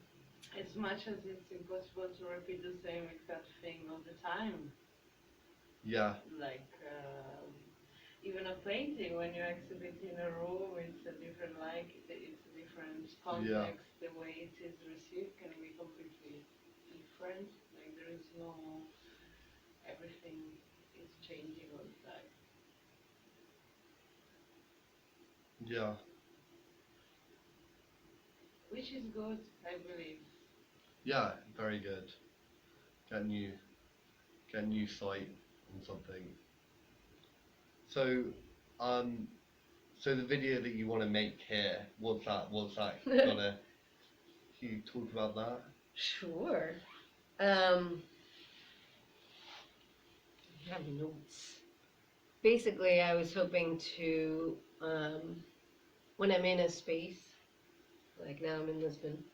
As much as it's impossible to repeat the same exact thing all the time. Yeah, Like, even a painting, when you exhibit in a room, it's a different light, it's a different context. The way it is received can be completely different. Like, there is no, everything is changing all the time. yeah, Which is good, I believe. yeah. Very good. Get a new site on something. So, so the video that you want to make here, what's that? Gonna? Can you talk about that? Sure. I have notes. Basically, I was hoping to, when I'm in a space, like now I'm in Lisbon,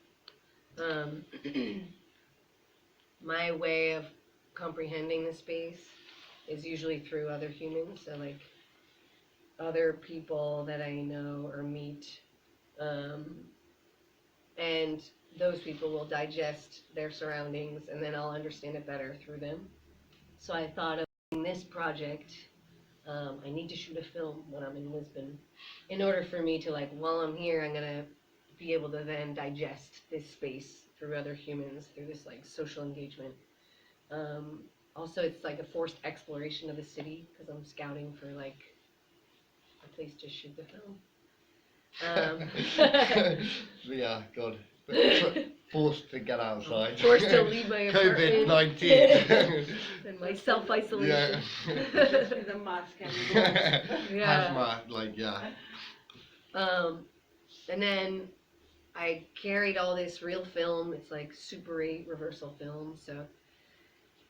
my way of comprehending the space is usually through other humans, so like other people that I know or meet, and those people will digest their surroundings and then I'll understand it better through them. So I thought of in this project, I need to shoot a film when I'm in Lisbon. In order for me to, like, while I'm here, I'm gonna be able to then digest this space through other humans, through this, like, social engagement. Also, it's like a forced exploration of the city, because I'm scouting for, like, a place to shoot the film. Yeah, God. Forced to get outside. Forced to leave my apartment. COVID-19. And my self-isolation. Just with a mask and gloves. Yeah. Hazmat, like, yeah. And then I carried all this real film. It's like Super 8 reversal film. So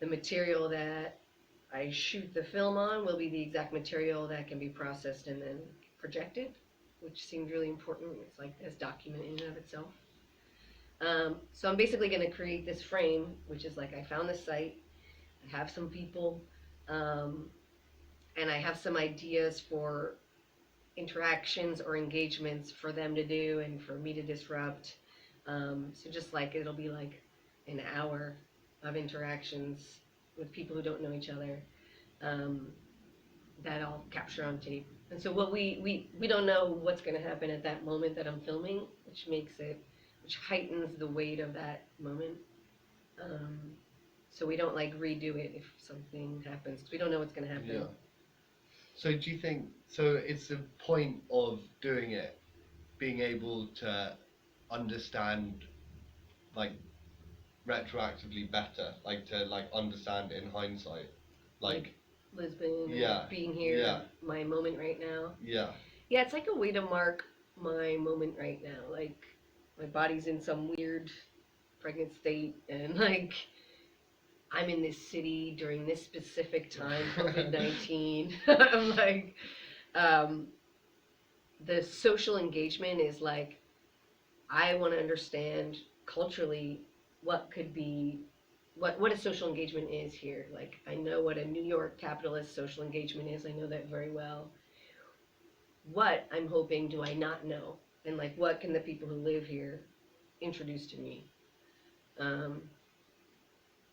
the material that I shoot the film on will be the exact material that can be processed and then projected, which seemed really important. It's like this document in and of itself. So I'm basically going to create this frame, which is like I found this site, I have some people, and I have some ideas for interactions or engagements for them to do and for me to disrupt. So just like it'll be like an hour of interactions with people who don't know each other, that I'll capture on tape. And so what we don't know what's going to happen at that moment that I'm filming, which heightens the weight of that moment. So we don't like redo it if something happens, 'cause we don't know what's going to happen. Yeah. So do you think, so it's the point of doing it, being able to understand like retroactively better, like to like understand in hindsight, like Lisbon, yeah, being here, yeah, my moment right now. yeah, Yeah, it's like a way to mark my moment right now. Like my body's in some weird pregnant state, and like I'm in this city during this specific time, COVID-19. I'm like, um, the social engagement is like, I want to understand culturally what could be, what a social engagement is here. Like, I know what a New York capitalist social engagement is, I know that very well. What I'm hoping do I not know? And like, what can the people who live here introduce to me? Um,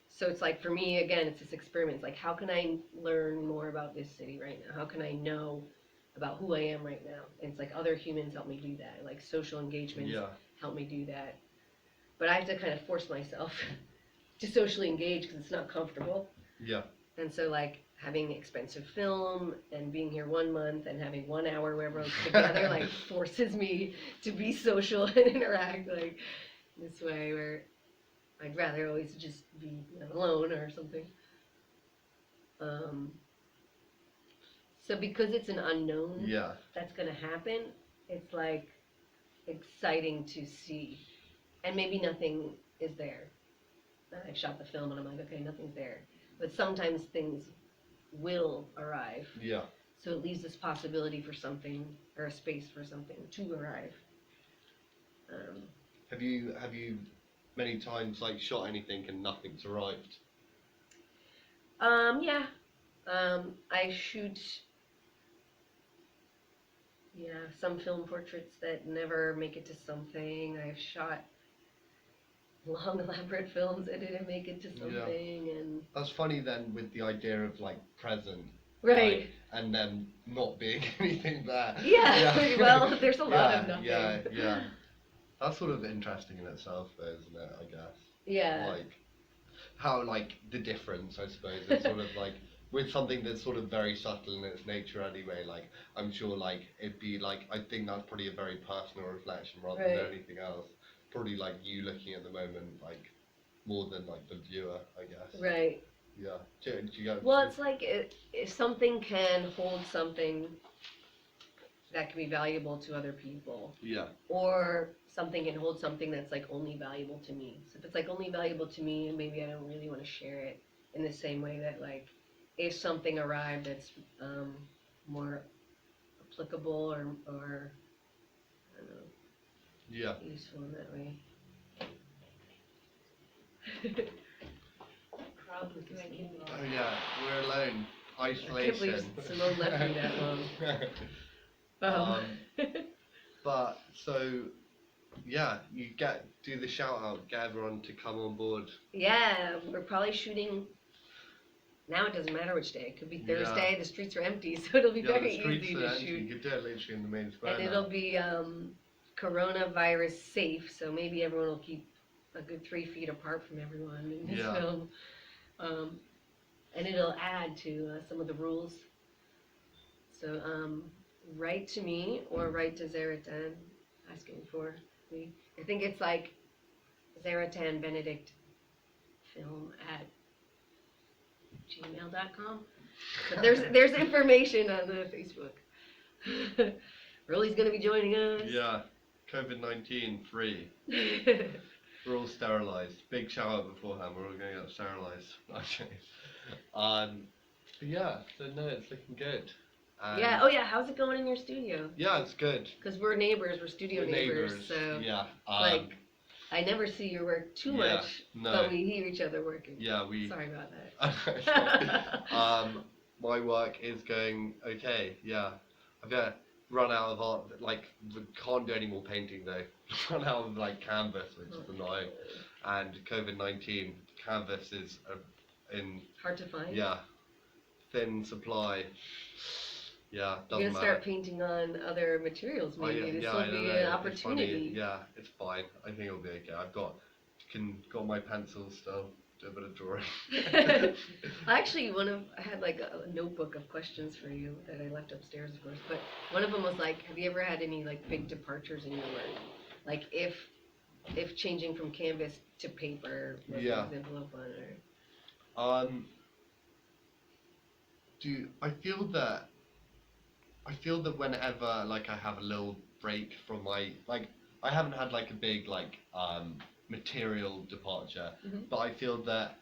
so it's like, for me, again, it's this experiment. It's like, how can I learn more about this city right now? How can I know about who I am right now? And it's like other humans help me do that. Like social engagements yeah, help me do that. But I have to kind of force myself to socially engage because it's not comfortable. yeah, And so like having expensive film and being here 1 month and having 1 hour where everyone's together like forces me to be social and interact like this way, where I'd rather always just be alone or something. Um, so because it's an unknown yeah, that's gonna happen, it's like exciting to see. And maybe nothing is there. I've shot the film and I'm like, okay, nothing's there. But sometimes things will arrive. yeah. So it leaves this possibility for something, or a space for something to arrive. Um, Have you many times like shot anything and nothing's arrived? yeah. I shoot, yeah, some film portraits that never make it to something. I've shot long, elaborate films that didn't make it to something, and That's funny then with the idea of like present, right. like, and then not being anything there. Yeah. Well, there's a lot yeah, of nothing. Yeah, yeah. That's sort of interesting in itself, though, isn't it? I guess. Yeah. Like how like the difference, I suppose. It's sort of like with something that's sort of very subtle in its nature anyway. Like I'm sure like it'd be like I think that's probably a very personal reflection rather Right. than anything else. Probably like you looking at the moment like more than like the viewer, I guess. Right. Yeah. Do you go? Well, it's like if something can hold something that can be valuable to other people, Yeah. or something can hold something that's like only valuable to me. So if it's like only valuable to me, and maybe I don't really want to share it in the same way that like if something arrived that's more applicable or I don't know, Yeah. useful in that way. Crowd was making noise. Oh yeah, we're alone. I can't believe Isolation. Simone left me that long. But so yeah, you do the shout out, get everyone to come on board. Yeah, we're probably shooting. Now it doesn't matter which day. It could be Thursday. Yeah. The streets are empty, so it'll be Yeah, very the streets easy are to empty. shoot. You could do it literally in the main square. And now. it'll be coronavirus safe, so maybe everyone will keep a good 3 feet apart from everyone in this Yeah. film. And it'll add to some of the rules. So write to me or write to Zaratan asking for me. I think it's like Zaratan Benedict film at gmail.com. But there's information on the Facebook. Rowley's gonna be joining us. Yeah, COVID-19 free. We're all sterilised. Big shout out beforehand. We're all going to get sterilised. Okay. But yeah, so no, it's looking good. And Yeah. Oh yeah. How's it going in your studio? yeah, it's good. Because we're neighbors. We're studio We're neighbors. So Yeah. like, I never see your work too yeah, much, no. but we hear each other working. Yeah, we. Sorry about that. My work is going okay. Yeah, I've run out of art. Like, can't do any more painting though. Run out of like canvas, which is annoying. And COVID-19 canvas is in Hard to find. yeah, thin supply. Yeah, You're doesn't gonna matter. start painting on other materials, Oh, maybe. This I will don't be know, an it's opportunity. funny. Yeah, it's fine. I think it'll be okay. I've got my pencils still. do a bit of drawing. Actually, I had like a notebook of questions for you that I left upstairs, of course. But one of them was like, have you ever had any like big departures in your work? Like if changing from canvas to paper was Yeah. an example of one, or I feel that whenever like I have a little break from my like I haven't had like a big like material departure, Mhm. but I feel that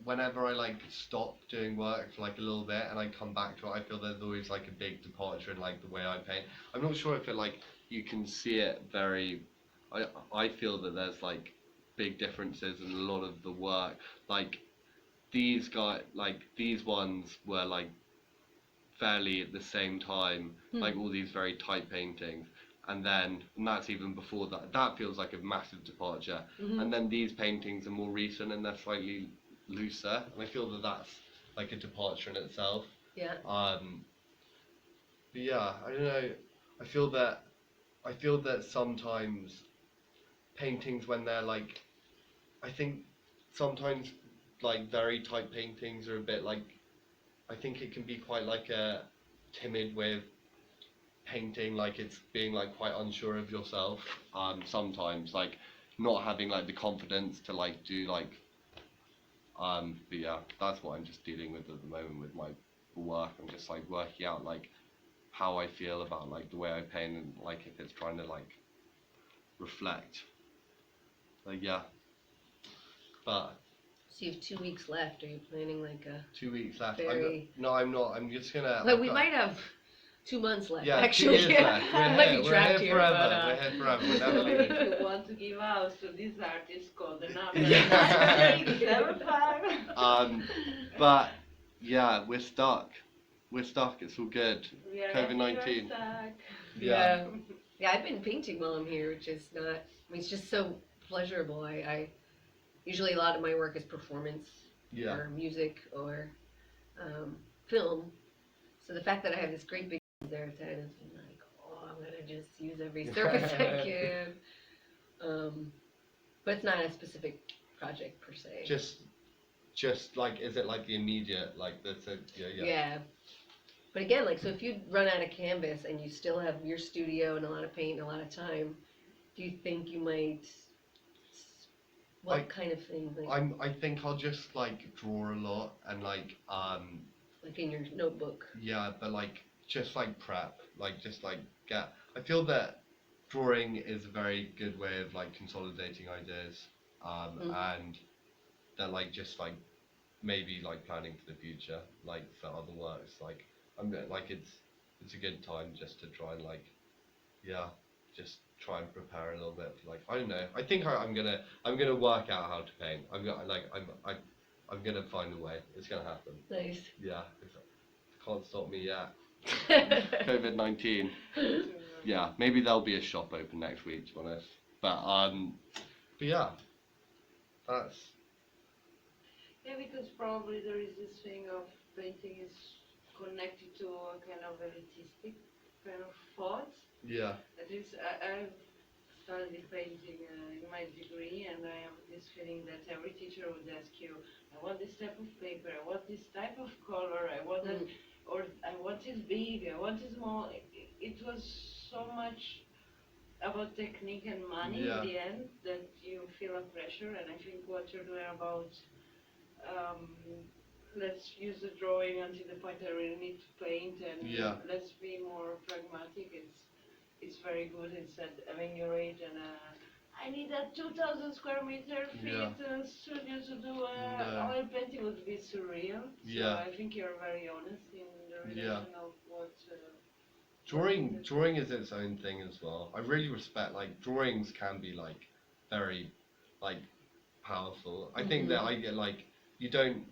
whenever I like stop doing work for like a little bit and I come back to it, I feel there's always like a big departure in like the way I paint. I'm not sure if it like you can see it very. I feel that there's like big differences in a lot of the work. Like these ones were like fairly at the same time, like all these very tight paintings. And that's even before that. That feels like a massive departure. Mhm. And then these paintings are more recent and they're slightly looser. And I feel that that's like a departure in itself. yeah. But yeah, I don't know. I feel that sometimes paintings when they're like, I think sometimes like very tight paintings are a bit like, I think it can be quite like a timid way of painting, like it's being like quite unsure of yourself. Sometimes like not having like the confidence to like do like. But yeah, that's what I'm just dealing with at the moment with my work. I'm just like working out like how I feel about like the way I paint and like if it's trying to like reflect. Like yeah, but So you have 2 weeks left. Are you planning like a? 2 weeks left. Very- No, I'm not. I'm just gonna. Like I've we got- might have 2 months left. Yeah, actually. 2 years left. We're Might here. be We're trapped here here, forever. but, We're here forever. We're never So leaving. if you want to give out to this artist, call the number Yeah. 97875. But yeah, we're stuck. We're stuck. It's all good. We are COVID-19. happy you're stuck. Yeah. Yeah, I've been painting while I'm here, which is not. I mean, it's just so pleasurable. I usually a lot of my work is performance Yeah. or music or film. So the fact that I have this great big zaratan has been like, oh, I'm gonna just use every surface I can. But it's not a specific project per se. Just like, is it like the immediate, like that's it? Yeah. Yeah. But again, like, so if you run out of canvas and you still have your studio and a lot of paint and a lot of time, do you think you might? What kind of thing? Like, I think I'll just like draw a lot and like like in your notebook. yeah, but like just like prep, like just like get. I feel that drawing is a very good way of like consolidating ideas, and that like just like maybe like planning for the future, like for other works. Like like it's a good time just to try and like yeah, just try and prepare a little bit for like I don't know. I think I'm gonna work out how to paint. I'm gonna find a way. It's gonna happen. Nice. Yeah, can't stop me yet. COVID-19. Yeah, maybe there'll be a shop open next week, to be honest. But yeah, that's Yeah, because probably there is this thing of painting is connected to a kind of elitistic kind of thought. yeah, That is, I've studied painting in my degree, and I have this feeling that every teacher would ask you, I want this type of paper, I want this type of color, I want that, or I want it big, I want it small. It was so much about technique and money Yeah. in the end that you feel a pressure, and I think what you're doing about let's use the drawing until the point I really need to paint, and Yeah. let's be more pragmatic. It's very good instead having your age and I need a 2,000 square meter feet Yeah. studio to do No. oil painting would be surreal. So Yeah. I think you're very honest in the relation of what. drawing is its own thing as well. I really respect like drawings can be like very like powerful. I think that I get like you don't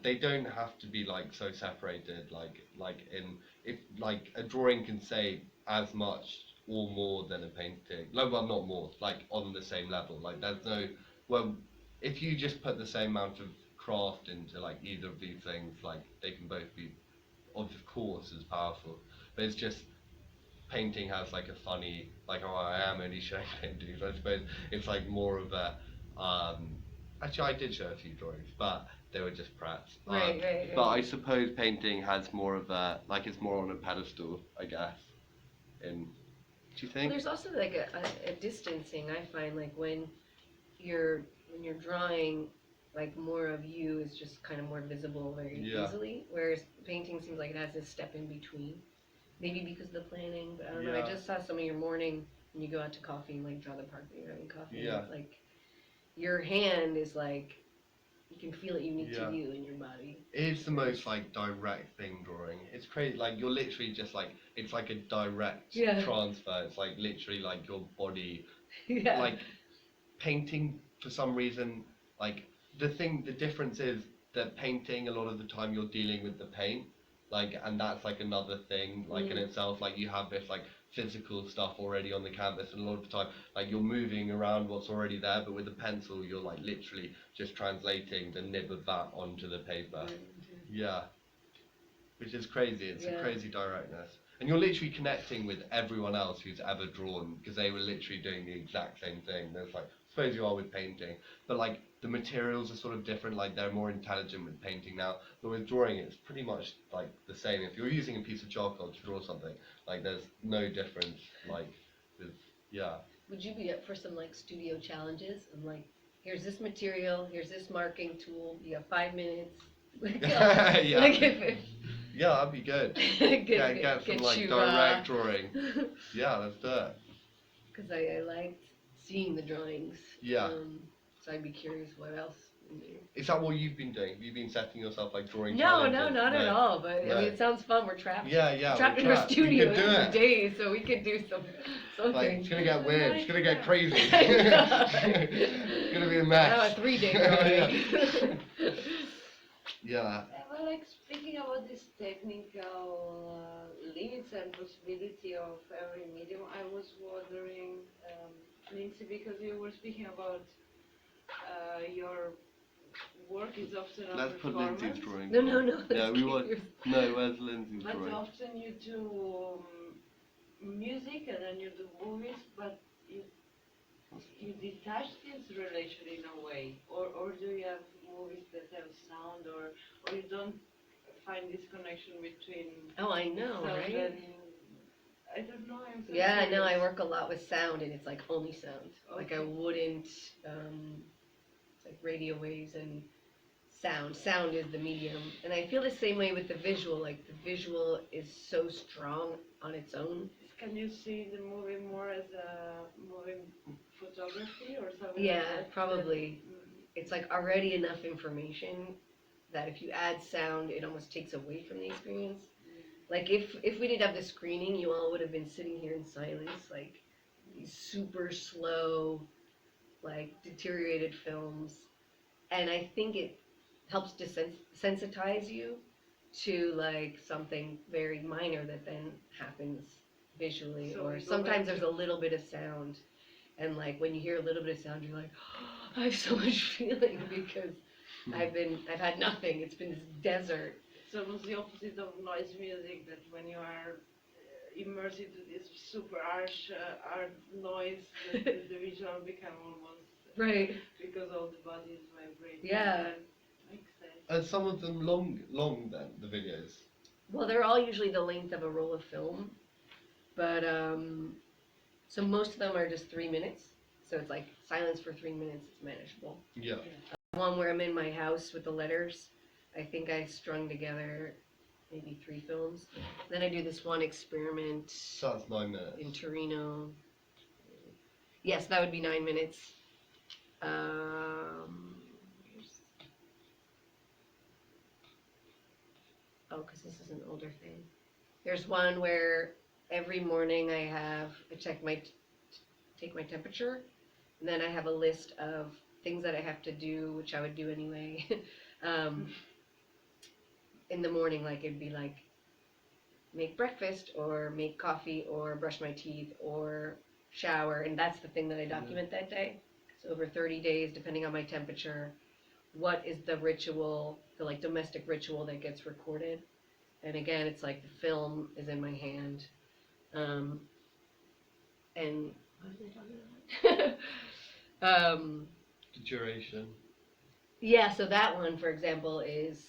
they don't have to be like so separated like in if like a drawing can say as much or more than a painting. Like well not more, like on the same level. Like there's no well if you just put the same amount of craft into like either of these things, like they can both be of course as powerful. But it's just painting has like a funny like oh I am only showing paintings. I suppose it's like more of a Actually, I did show a few drawings, but they were just preps. Right. But I suppose painting has more of a, like, it's more on a pedestal, I guess. In, do you Well, think? there's also like a distancing. I find like you're when you're drawing, like more of you is just kind of more visible very Yeah. easily, whereas painting seems like it has this step in between. Maybe because of the planning, but I don't know. I Yeah. just saw some of your morning when you go out to coffee and like draw the park that you're having coffee. Yeah. And, like your hand is like you can feel it unique Yeah. to you in your body. It's the most like direct thing drawing. It's crazy. Like you're literally just like it's like a direct Yeah. transfer. It's like literally like your body. Yeah. Like painting for some reason. Like the difference is that painting a lot of the time you're dealing with the paint. Like and that's like another thing like in itself. Like you have this like physical stuff already on the canvas, and a lot of the time like you're moving around what's already there, but with a pencil you're like literally just translating the nib of that onto the paper. Yeah, which is crazy. It's a Yeah. crazy directness, and you're literally connecting with everyone else who's ever drawn because they were literally doing the exact same thing. There's like, I suppose you are with painting, but like the materials are sort of different. Like they're more intelligent with painting now, but with drawing it's pretty much like the same. If you're using a piece of charcoal to draw something, like there's no difference. Like, with, yeah. Would you be up for some like studio challenges? I'm like, here's this material, here's this marking tool. You have 5 minutes. Yeah. Like if Yeah, that'd be good. Get some like direct drawing. Yeah, let's do it. Because I liked seeing the drawings. Yeah. So I'd be curious what else. Is that what you've been doing? Have you been setting yourself like drawing No, challenges? not at all. But I No. mean, it sounds fun. We're trapped. Yeah, Trapped we're in our trapped. We studio could do for it. days, so we could do something. Like, it's gonna get weird. It's gonna get crazy. It's It's gonna be a I mess. know, a 3-day drawing. Yeah. Well, like speaking about this technical limits and possibility of every medium, I was wondering, Lindsay, because you were speaking about your work is often a Let's put performance, Lindsay's drawing. No. Yeah, let's we keep want. yours. No, where's Lindsay's but drawing? often you do music and then you do movies, but you detach this relation in a way, or do you have movies that have sound, or you don't find this connection between Oh, I know, sound right? and I don't know. I'm so Yeah, no, I curious. work a lot with sound, and it's like only sound. Like I Okay. wouldn't, it's like radio waves and sound. Sound is the medium, and I feel the same way with the visual. Like the visual is so strong on its own. Can you see the movie more as a moving photography or something? Yeah, like that? probably. Mm. It's like already enough information that if you add sound, it almost takes away from the experience. Like if we didn't have the screening, you all would have been sitting here in silence, like these super slow, like deteriorated films, and I think it helps desensitize you to like something very minor that then happens visually, So or we go sometimes back there's to- a little bit of sound, and like when you hear a little bit of sound, you're like, I have so much feeling because I've had nothing. It's been this desert. It's almost the opposite of noise music, that when you are immersed into this super harsh art noise, the visual become almost Right. because all the body is vibrating. Yeah. Makes sense. Are some of them long then, the videos? Well, they're all usually the length of a roll of film, but so most of them are just 3 minutes. So it's like silence for 3 minutes. It's manageable. Yeah. One where I'm in my house with the letters. I think I strung together maybe 3 films. Then I do this one experiment So that's 9 minutes. in Torino. Yes, that would be 9 minutes. Oh, because this is an older thing. There's one where every morning I take my temperature, and then I have a list of things that I have to do, which I would do anyway. In the morning, like it'd be like make breakfast or make coffee or brush my teeth or shower, and that's the thing that I document that day. So over 30 days, depending on my temperature, what is the ritual, the like domestic ritual that gets recorded. And again, it's like the film is in my hand. And what was I talking about? The duration. Yeah, so that one, for example, is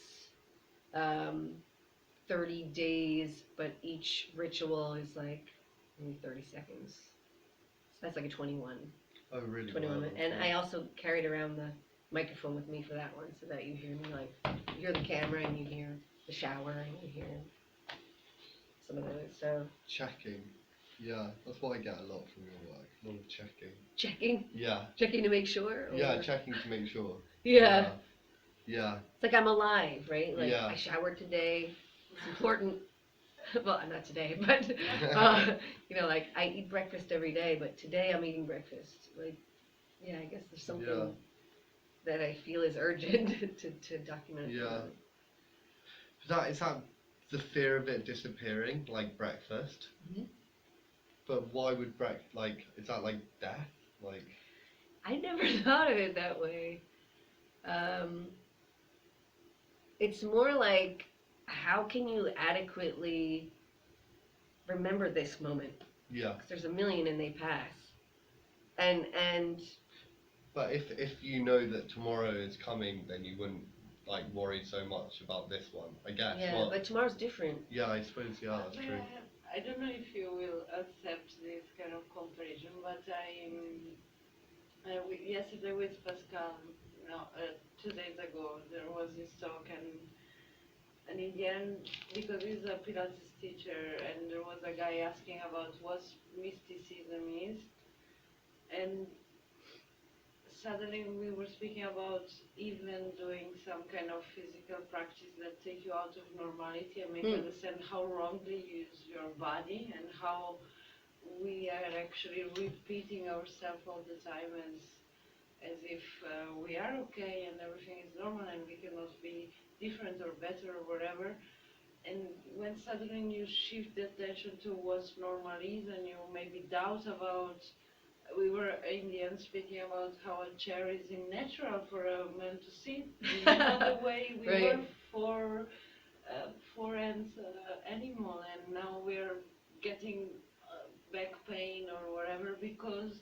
30 days, but each ritual is like maybe 30 seconds. So that's like a 21. Oh, really? 21 Wow, minute. And I also carried around the microphone with me for that one so that you hear me, like, you hear the camera and you hear the shower and you hear some of those. So checking. Yeah, that's what I get a lot from your work. A lot of checking. checking, Yeah. checking to make sure. Or... Yeah, checking to make sure. Yeah. Yeah. It's like I'm alive, right? Like Yeah. I showered today. It's important. Well, not today, but you know, like I eat breakfast every day, but today I'm eating breakfast. Like, yeah, I guess there's something that I feel is urgent to document. Yeah. Is that the fear of it disappearing, like breakfast? Mhm. But why would is that like death? Like, I never thought of it that way. Um, it's more like, how can you adequately remember this moment? yeah. Because there's a million and they pass. And But if you know that tomorrow is coming, then you wouldn't like worry so much about this one, I guess. yeah, Well, but tomorrow's different. yeah, I suppose, yeah, that's true. I don't know if you will accept this kind of comparison, but yesterday with Pascal, no, 2 days ago, there was this talk, and in the end, because he's a Pilates teacher, and there was a guy asking about what mysticism is, and suddenly we were speaking about even doing some kind of physical practice that take you out of normality and make you understand how wrongly you use your body and how we are actually repeating ourselves all the time as if we are okay and everything is normal and we cannot be different or better or whatever. And when suddenly you shift the attention to what normal is and you maybe doubt about, we were in the end speaking about how a chair is unnatural for a man to sit, not the way we Right. were for ends animal, and now we're getting back pain or whatever because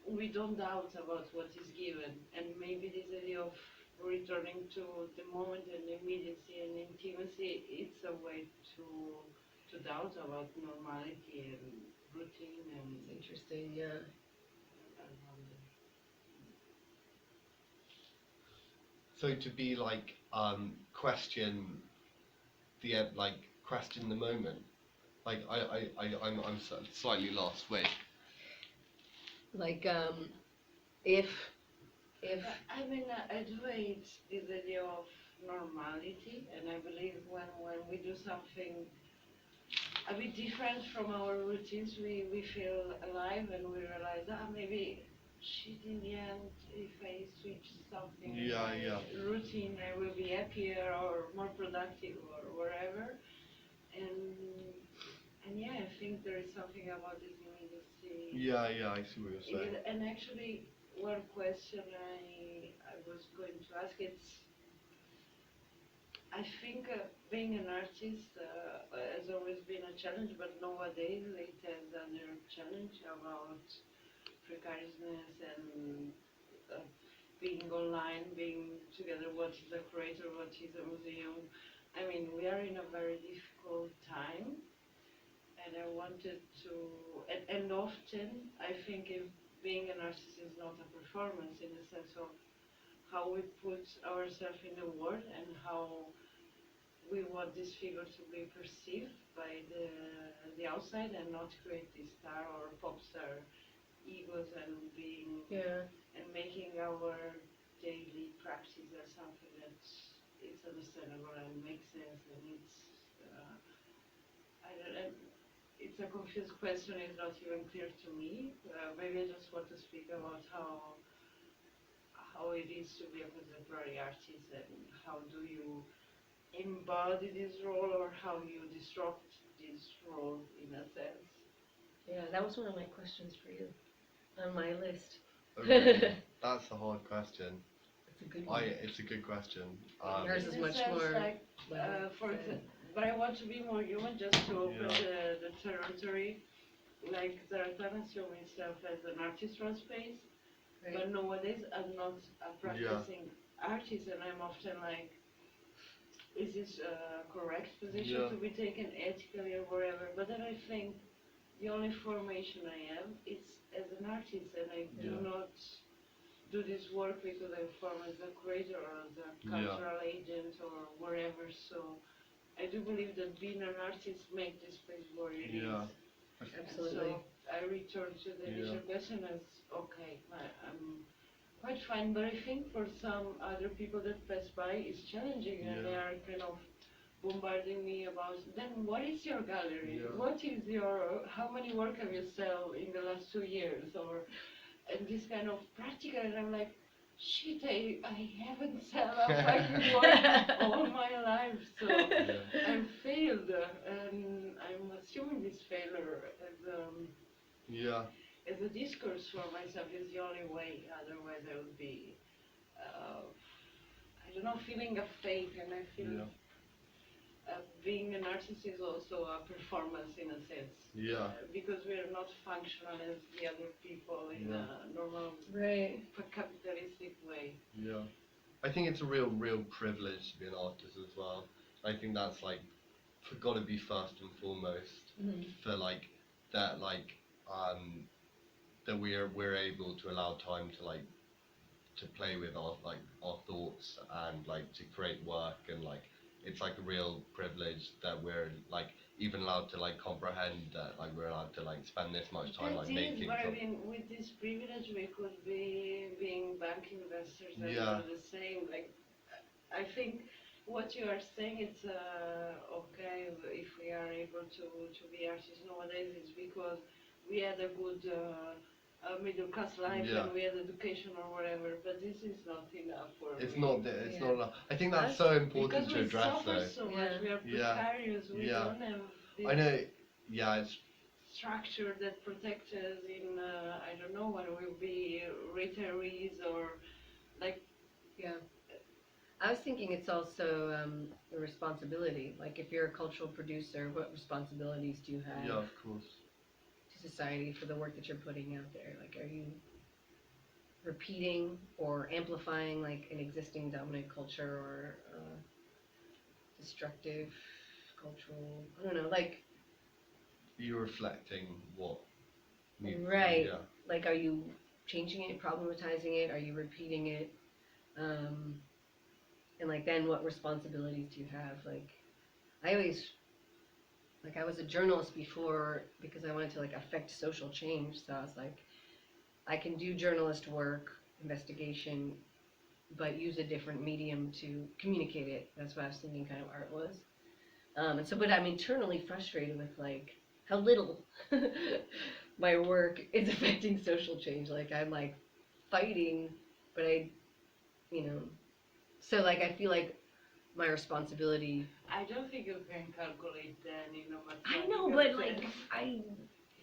we don't doubt about what is given, and maybe this idea of returning to the moment and immediacy and intimacy, it's a way to doubt about normality and routine and Interesting, yeah. I wonder. So to be like question question the moment. Like I'm slightly lost. Wait. Like, if I mean, I do hate this idea of normality, and I believe when we do something a bit different from our routines, we feel alive and we realize, maybe shit, in the end, if I switch something in Yeah, my yeah. routine, I will be happier or more productive or whatever. And yeah, I think there is something about this immediacy. Yeah, I see what you're saying. And actually, one question I was going to ask, I think being an artist has always been a challenge, but nowadays it has another challenge about precariousness and being online, being together, what is a curator, what is a museum. I mean, we are in a very difficult time, and I wanted to, and often I think if being an artist is not a performance in the sense of how we put ourselves in the world and how we want this figure to be perceived by the outside and not create this star or pop star egos and being and making our daily practice as something that is understandable and makes sense and I don't know, it's a confused question, it's not even clear to me. Maybe I just want to speak about how it is to be a contemporary artist and how do you embody this role or how you disrupt this role in a sense. yeah, that was one of my questions for you on my list. Oh, really? That's a hard question. It's a good one. It's a good question. Yours is In a much sense, more. like, but I want to be more human, just to open the territory. Like Zaratan assumes himself as an artist from space, Right. but nowadays I'm not a practicing artist, and I'm often like, is this a correct position Yeah. to be taken ethically or whatever? But then I think the only formation I have is as an artist, and I do Yeah. not do this work because I form as a creator or as a cultural agent or whatever. So I do believe that being an artist makes this place what it is. Yeah. Absolutely. So I return to the initial Yeah. question as, okay, I'm quite fine, but I think for some other people that pass by, it's challenging, and they Yeah. are kind of bombarding me about, then what is your gallery? Yeah. What is your, how many work have you sold in the last 2 years? Or, and this kind of practical, and I'm like, shit, I haven't sold a fucking work all my life, so Yeah. I'm failed, and I'm assuming this failure Yeah. as a discourse for myself is the only way, otherwise I would be, I don't know, feeling a fake, and I feel Yeah. being an artist is also a performance in a sense. Yeah. Because we are not functional as the other people in Yeah. a normal Right. capitalistic way. Yeah. I think it's a real privilege to be an artist as well. I think that's like got to be first and foremost for like that that we're able to allow time to like to play with our thoughts and like to create work, and like it's like a real privilege that we're like even allowed to like comprehend that like we're allowed to like spend this much time like That is, making but I some- mean, with this privilege, we could be being bank investors and Yeah. do the same. Like, I think what you are saying, it's okay if we are able to be artists nowadays, is because we had a good middle class life Yeah. and we had education or whatever. But this is not enough for it's me. it's Yeah. not enough. I think that's so important Because to we address suffer though. so much, Yeah. we are Yeah. precarious, we Yeah. don't have this I know. Yeah. It's structure that protects us in, I don't know, when we'll be retirees or like, Yeah. I was thinking it's also a responsibility. Like if you're a cultural producer, what responsibilities do you have yeah, of course. to society for the work that you're putting out there? Like are you repeating or amplifying like an existing dominant culture or destructive cultural, I don't know, like You're reflecting what needs. right. Yeah. Like are you changing it, problematizing it, are you repeating it? And like then what responsibilities do you have? Like I always like I was a journalist before because I wanted to like affect social change. So I was like, I can do journalist work, investigation, but use a different medium to communicate it. That's what I was thinking kind of art was. And so, but I'm internally frustrated with like how little my work is affecting social change. Like I'm like fighting, but you know, so like I feel like my responsibility. I don't think you can calculate that in a I know, mathematical but like sense. I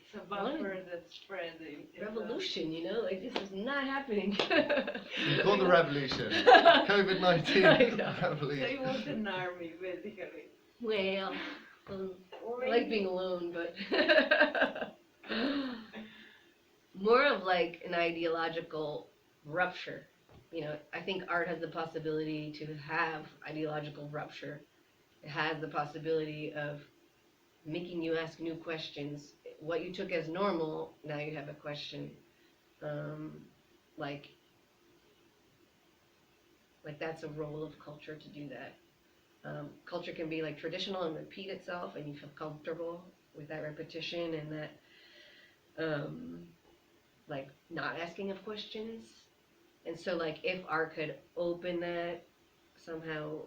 It's a buffer that's spread in revolution, you know, like this is not happening. You call the revolution. COVID-19 I know. So revolution. you want an army, basically. Well, Or I like being alone, but more of like an ideological rupture. You know, I think art has the possibility to have ideological rupture. It has the possibility of making you ask new questions. What you took as normal, now you have a question. Um, like that's a role of culture to do that. Culture can be like traditional and repeat itself, and you feel comfortable with that repetition and that, like not asking of questions. And so, like, if art could open that somehow,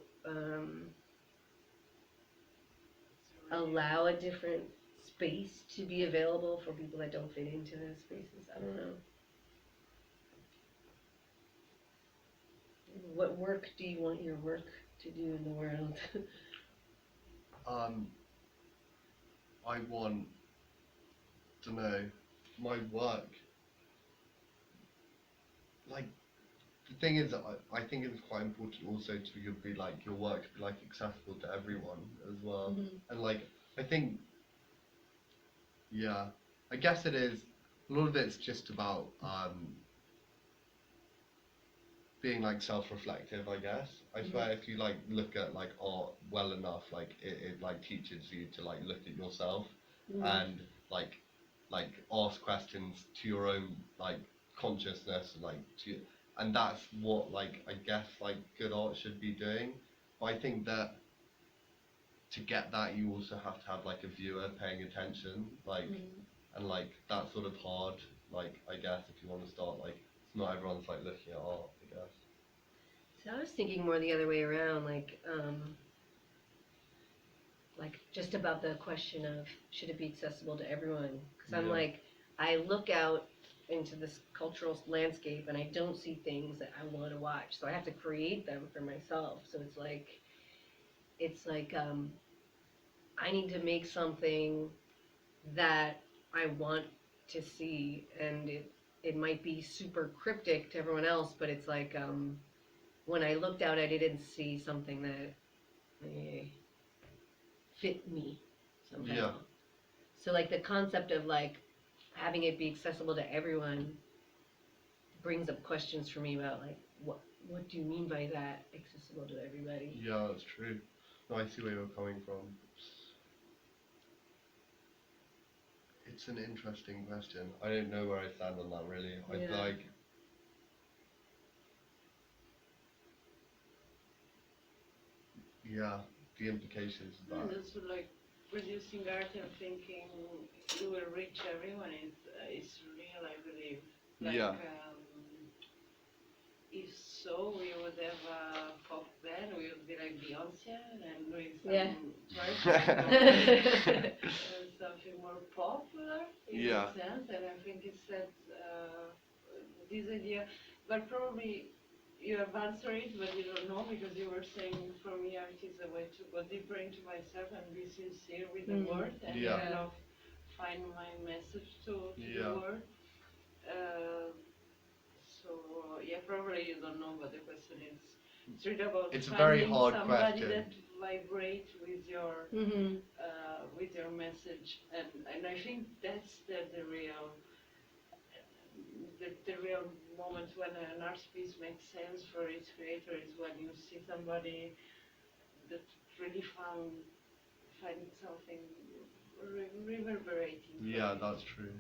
allow a different space to be available for people that don't fit into those spaces. I don't know. What work do you want your work to do in the world? I want to know my work. Like the thing is, I think it's quite important also to be like your work to be like accessible to everyone as well. Mhm. And like I think, yeah, I guess it is. A lot of it's just about being like self-reflective, I guess. I swear if you like look at like art well enough, like it like teaches you to like look at yourself and like like ask questions to your own like consciousness, like to, and that's what like I guess like good art should be doing. But I think that to get that you also have to have like a viewer paying attention, like and like that's sort of hard, like I guess if you want to start like not everyone's like looking at art, I guess. So I was thinking more the other way around, like just about the question of should it be accessible to everyone? Because I'm Yeah. like, I look out into this cultural landscape and I don't see things that I want to watch, so I have to create them for myself. So it's like I need to make something that I want to see, and it might be super cryptic to everyone else, but it's like when I looked out, I didn't see something that fit me somehow. Yeah. So like the concept of like having it be accessible to everyone brings up questions for me about like what do you mean by that, accessible to everybody? Yeah, that's true. No, I see where you're coming from. It's an interesting question. I don't know where I stand on that really. I Yeah. like yeah, the implications of And that. also like producing art and thinking you will reach everyone is real, I believe. Like, Yeah. if so, we would have a pop band. We would be like Beyonce and doing some Yeah. something more popular in Yeah. a sense. And I think it's that this idea, but probably you have answered it, but you don't know because you were saying for me art is a way to go deeper into myself and be sincere with the word and Yeah. kind of find my message to Yeah. the word. So yeah, probably you don't know, but the question is, it's really about It's a finding very hard somebody question. that vibrate with your message, and I think that's the real the real moment when an art piece makes sense for its creator is when you see somebody that really find something reverberating. for Yeah, it. that's true.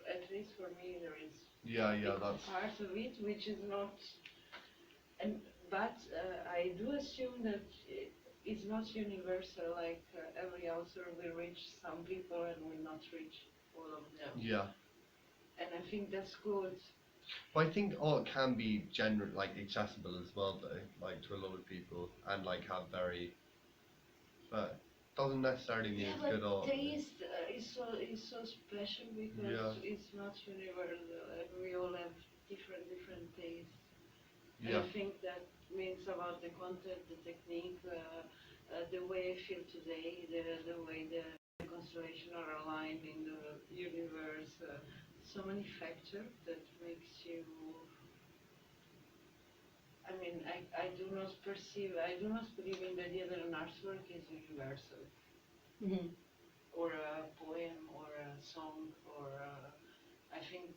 At least for me, there is Yeah, a yeah, big that's part of it which is not, and but I do assume that it's not universal. Like every author will reach some people and will not reach all of them. yeah. And I think that's good. But I think art can be like accessible as well though, like to a lot of people and like have very but doesn't necessarily mean Yeah, it's but good art. taste is so special because Yeah. it's not universal, and we all have different tastes. And Yeah. I think that means about the content, the technique, the way I feel today, the way the constellation are aligned in the universe. So many factors that makes you. I mean, I do not perceive, I do not believe in the idea that an artwork is universal, or a poem, or a song, or I think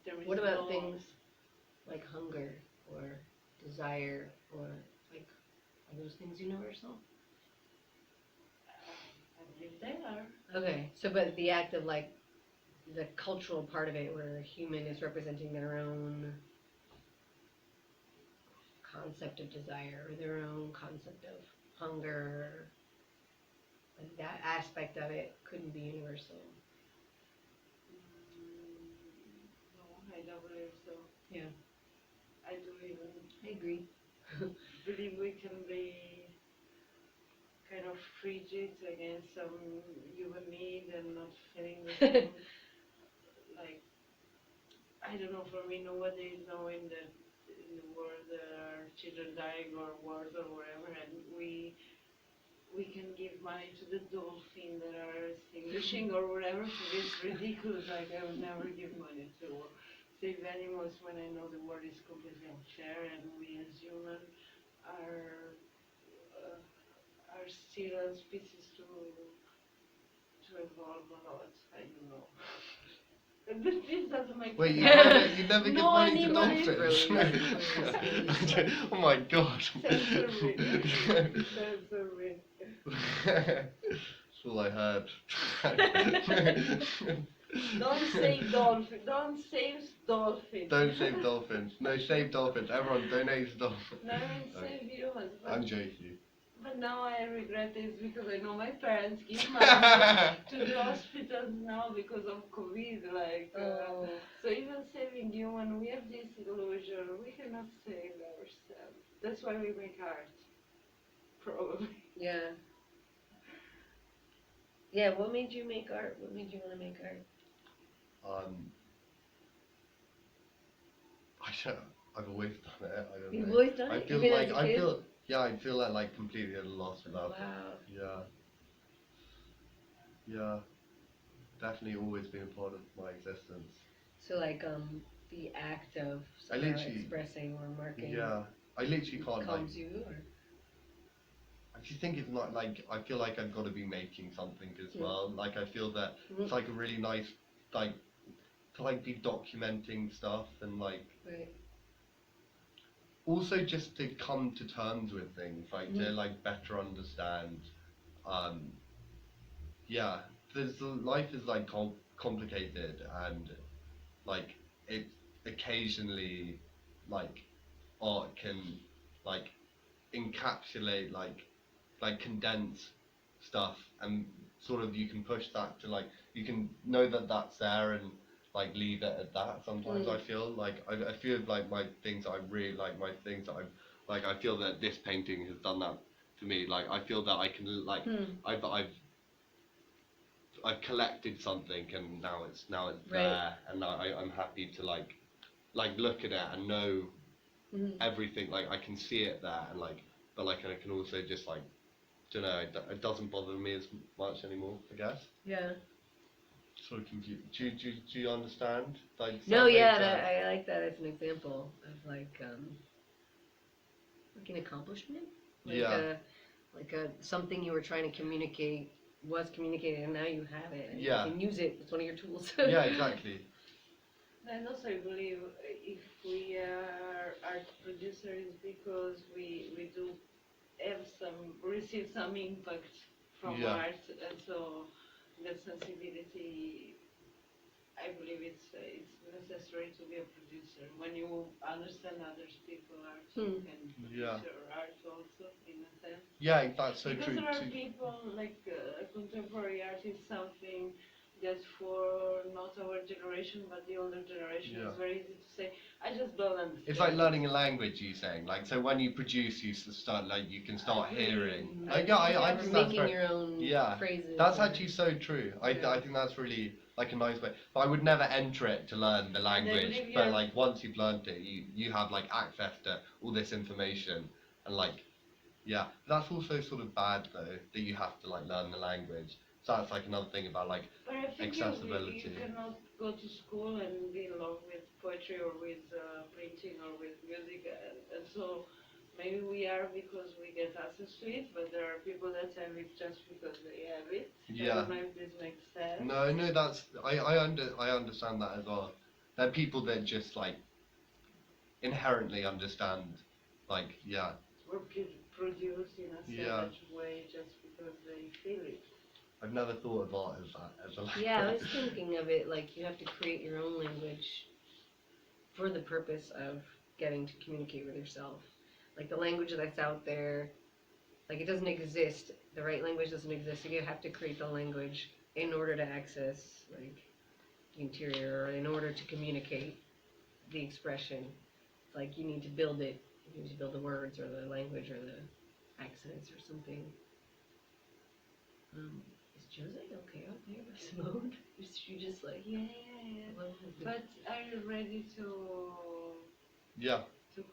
there is What about no. things like hunger or desire or like are those things universal? I believe they are. Okay, so but the act of like the cultural part of it where a human is representing their own concept of desire or their own concept of hunger, like that aspect of it couldn't be universal. No, I don't believe so. Yeah. I do even I agree. believe we can be kind of frigid against some human need and not feeling the same. Like, I don't know, for me, nobody is knowing that in the world there are children dying or wars or whatever, and we can give money to the dolphin that are extinguishing or whatever. So it's ridiculous. Like, I would never give money to save animals when I know the world is completely unfair and we as humans are still a species to evolve a lot. I don't know. This doesn't make Wait, sense. you never give No money to animal is dolphins? Brilliant. Oh my god. Censor me. Censor me. That's all I heard. Don't say dolphin. Don't save dolphin. Don't save dolphins. No, save dolphins. Everyone donate to dolphins. No, I mean save humans. I'm joking. But now I regret this because I know my parents give money to the hospitals now because of COVID. Oh. So even saving human, we have this illusion we cannot save ourselves. That's why we make art, probably. Yeah. Yeah, what made you make art? What made you want to make art? I've always done it. I don't You've know. always done I it? feel Even like as a kid? I feel like completely at a loss without it. Wow. Yeah, definitely always been a part of my existence. So like the act of I somehow literally- expressing or marking Yeah, I literally can't like. calms you or I just think it's not like I feel like I've got to be making something as Yeah. well. Like I feel that Mhm. it's like a really nice like to like be documenting stuff and like right. also just to come to terms with things like to Mhm. like better understand. Yeah, life is like complicated and like it occasionally like art can like encapsulate like condense stuff and sort of you can push that to like you can know that that's there and like leave it at that sometimes. I feel like I feel like my things I really like my things that I feel that this painting has done that to me. Like I feel that I can like I've collected something and now it's Right. there and now I'm happy to like look at it and know Mhm. everything. Like I can see it there and like but like I can also just like don't know it doesn't bother me as much anymore, I guess. Yeah. Sort of confused. Do you understand? Like No, something yeah, that- I like that as an example of like an accomplishment. Like Yeah. something you were trying to communicate was communicated and now you have it and Yeah. you can use it. It's one of your tools. Yeah, exactly. And also I believe if we are art producers because we do receive some impact from Yeah. art, and so that sensibility, I believe it's necessary to be a producer. When you understand other people's art, you can produce Yeah. your art also, in a sense. Yeah, that's so Because true there are too. people like contemporary art is something that for not our generation but the older generation Yeah. is very easy to say. I just don't understand. It's like learning a language, you saying. Like, so when you produce, you start like you can start hearing. Like, yeah, I Or think that's making very, your own yeah, phrases. that's or- actually so true. I Yeah. think that's really like a nice way. But I would never enter it to learn the language. believe But you're- like once you've learned it, you have like access to all this information and like, yeah. That's also sort of bad though that you have to like learn the language. So that's like another thing about like But I think accessibility. you cannot go to school and be in love with poetry or with printing or with music, and so maybe we are because we get access to it, but there are people that have it just because they have it. I Yeah. don't know if this makes sense. No, that's I understand that as well. There are people that just like inherently understand, like yeah, Or produce in a Yeah. savage way just because they feel it. I've never thought of art as that as a Yeah, I was thinking of it like you have to create your own language for the purpose of getting to communicate with yourself. Like the language that's out there, like it doesn't exist. The right language doesn't exist. So you have to create the language in order to access like the interior or in order to communicate the expression. It's like you need to build it. You need to build the words or the language or the accents or something. Is Jose okay out there with Simone? Is she just like, Yeah. alone with the- But are you ready to yeah,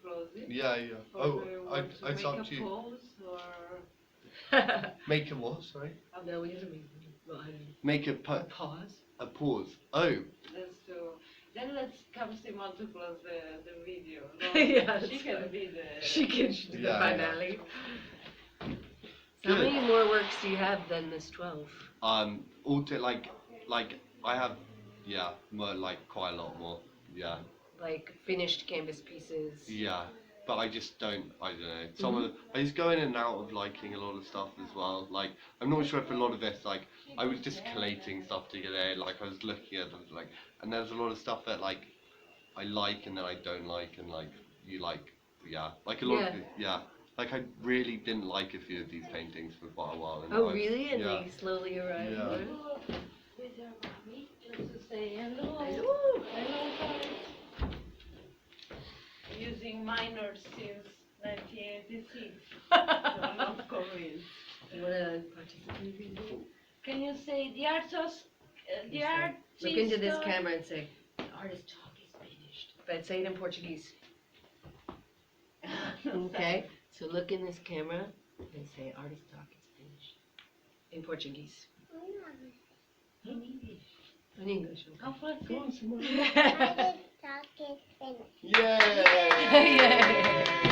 close it? yeah. Or Oh, do you I want to I make talked a to you. pause or Make a what? Sorry. No, we didn't make well, I didn't. Make a Pause? a pause. Oh, let's do. Then let's come Simon to close the video. No, Yeah, she that's can fine. be the. She can do the Yeah, yeah. finale. So how Good. many more works do you have than this 12? all to like I have Yeah, more like quite a lot more. Yeah, Like finished canvas pieces. yeah. But I just don't. I don't know. Some of I just go in and out of liking a lot of stuff as well. Like I'm not sure if a lot of this like I was just collating stuff together. Like I was looking at them like, and there's a lot of stuff that like I like and then I don't like and like you like. Yeah, like a lot of yeah. Like I really didn't like a few of these paintings for quite a while. And Oh, I've- really? And yeah. they slowly arrive. Yeah. With your mommy, just to say hello. Hello. Hello, guys. Using minors since 1986. I'm not convinced. You wanna participate? Can you say the artist? The artist. Look into this camera and say, the artist talk is finished. But say it in Portuguese. Okay? So look in this camera and say, artist talk is finished. In Portuguese. In English. In English. How fast Go on, is Simone. I did talk it finished. Yay! Yay!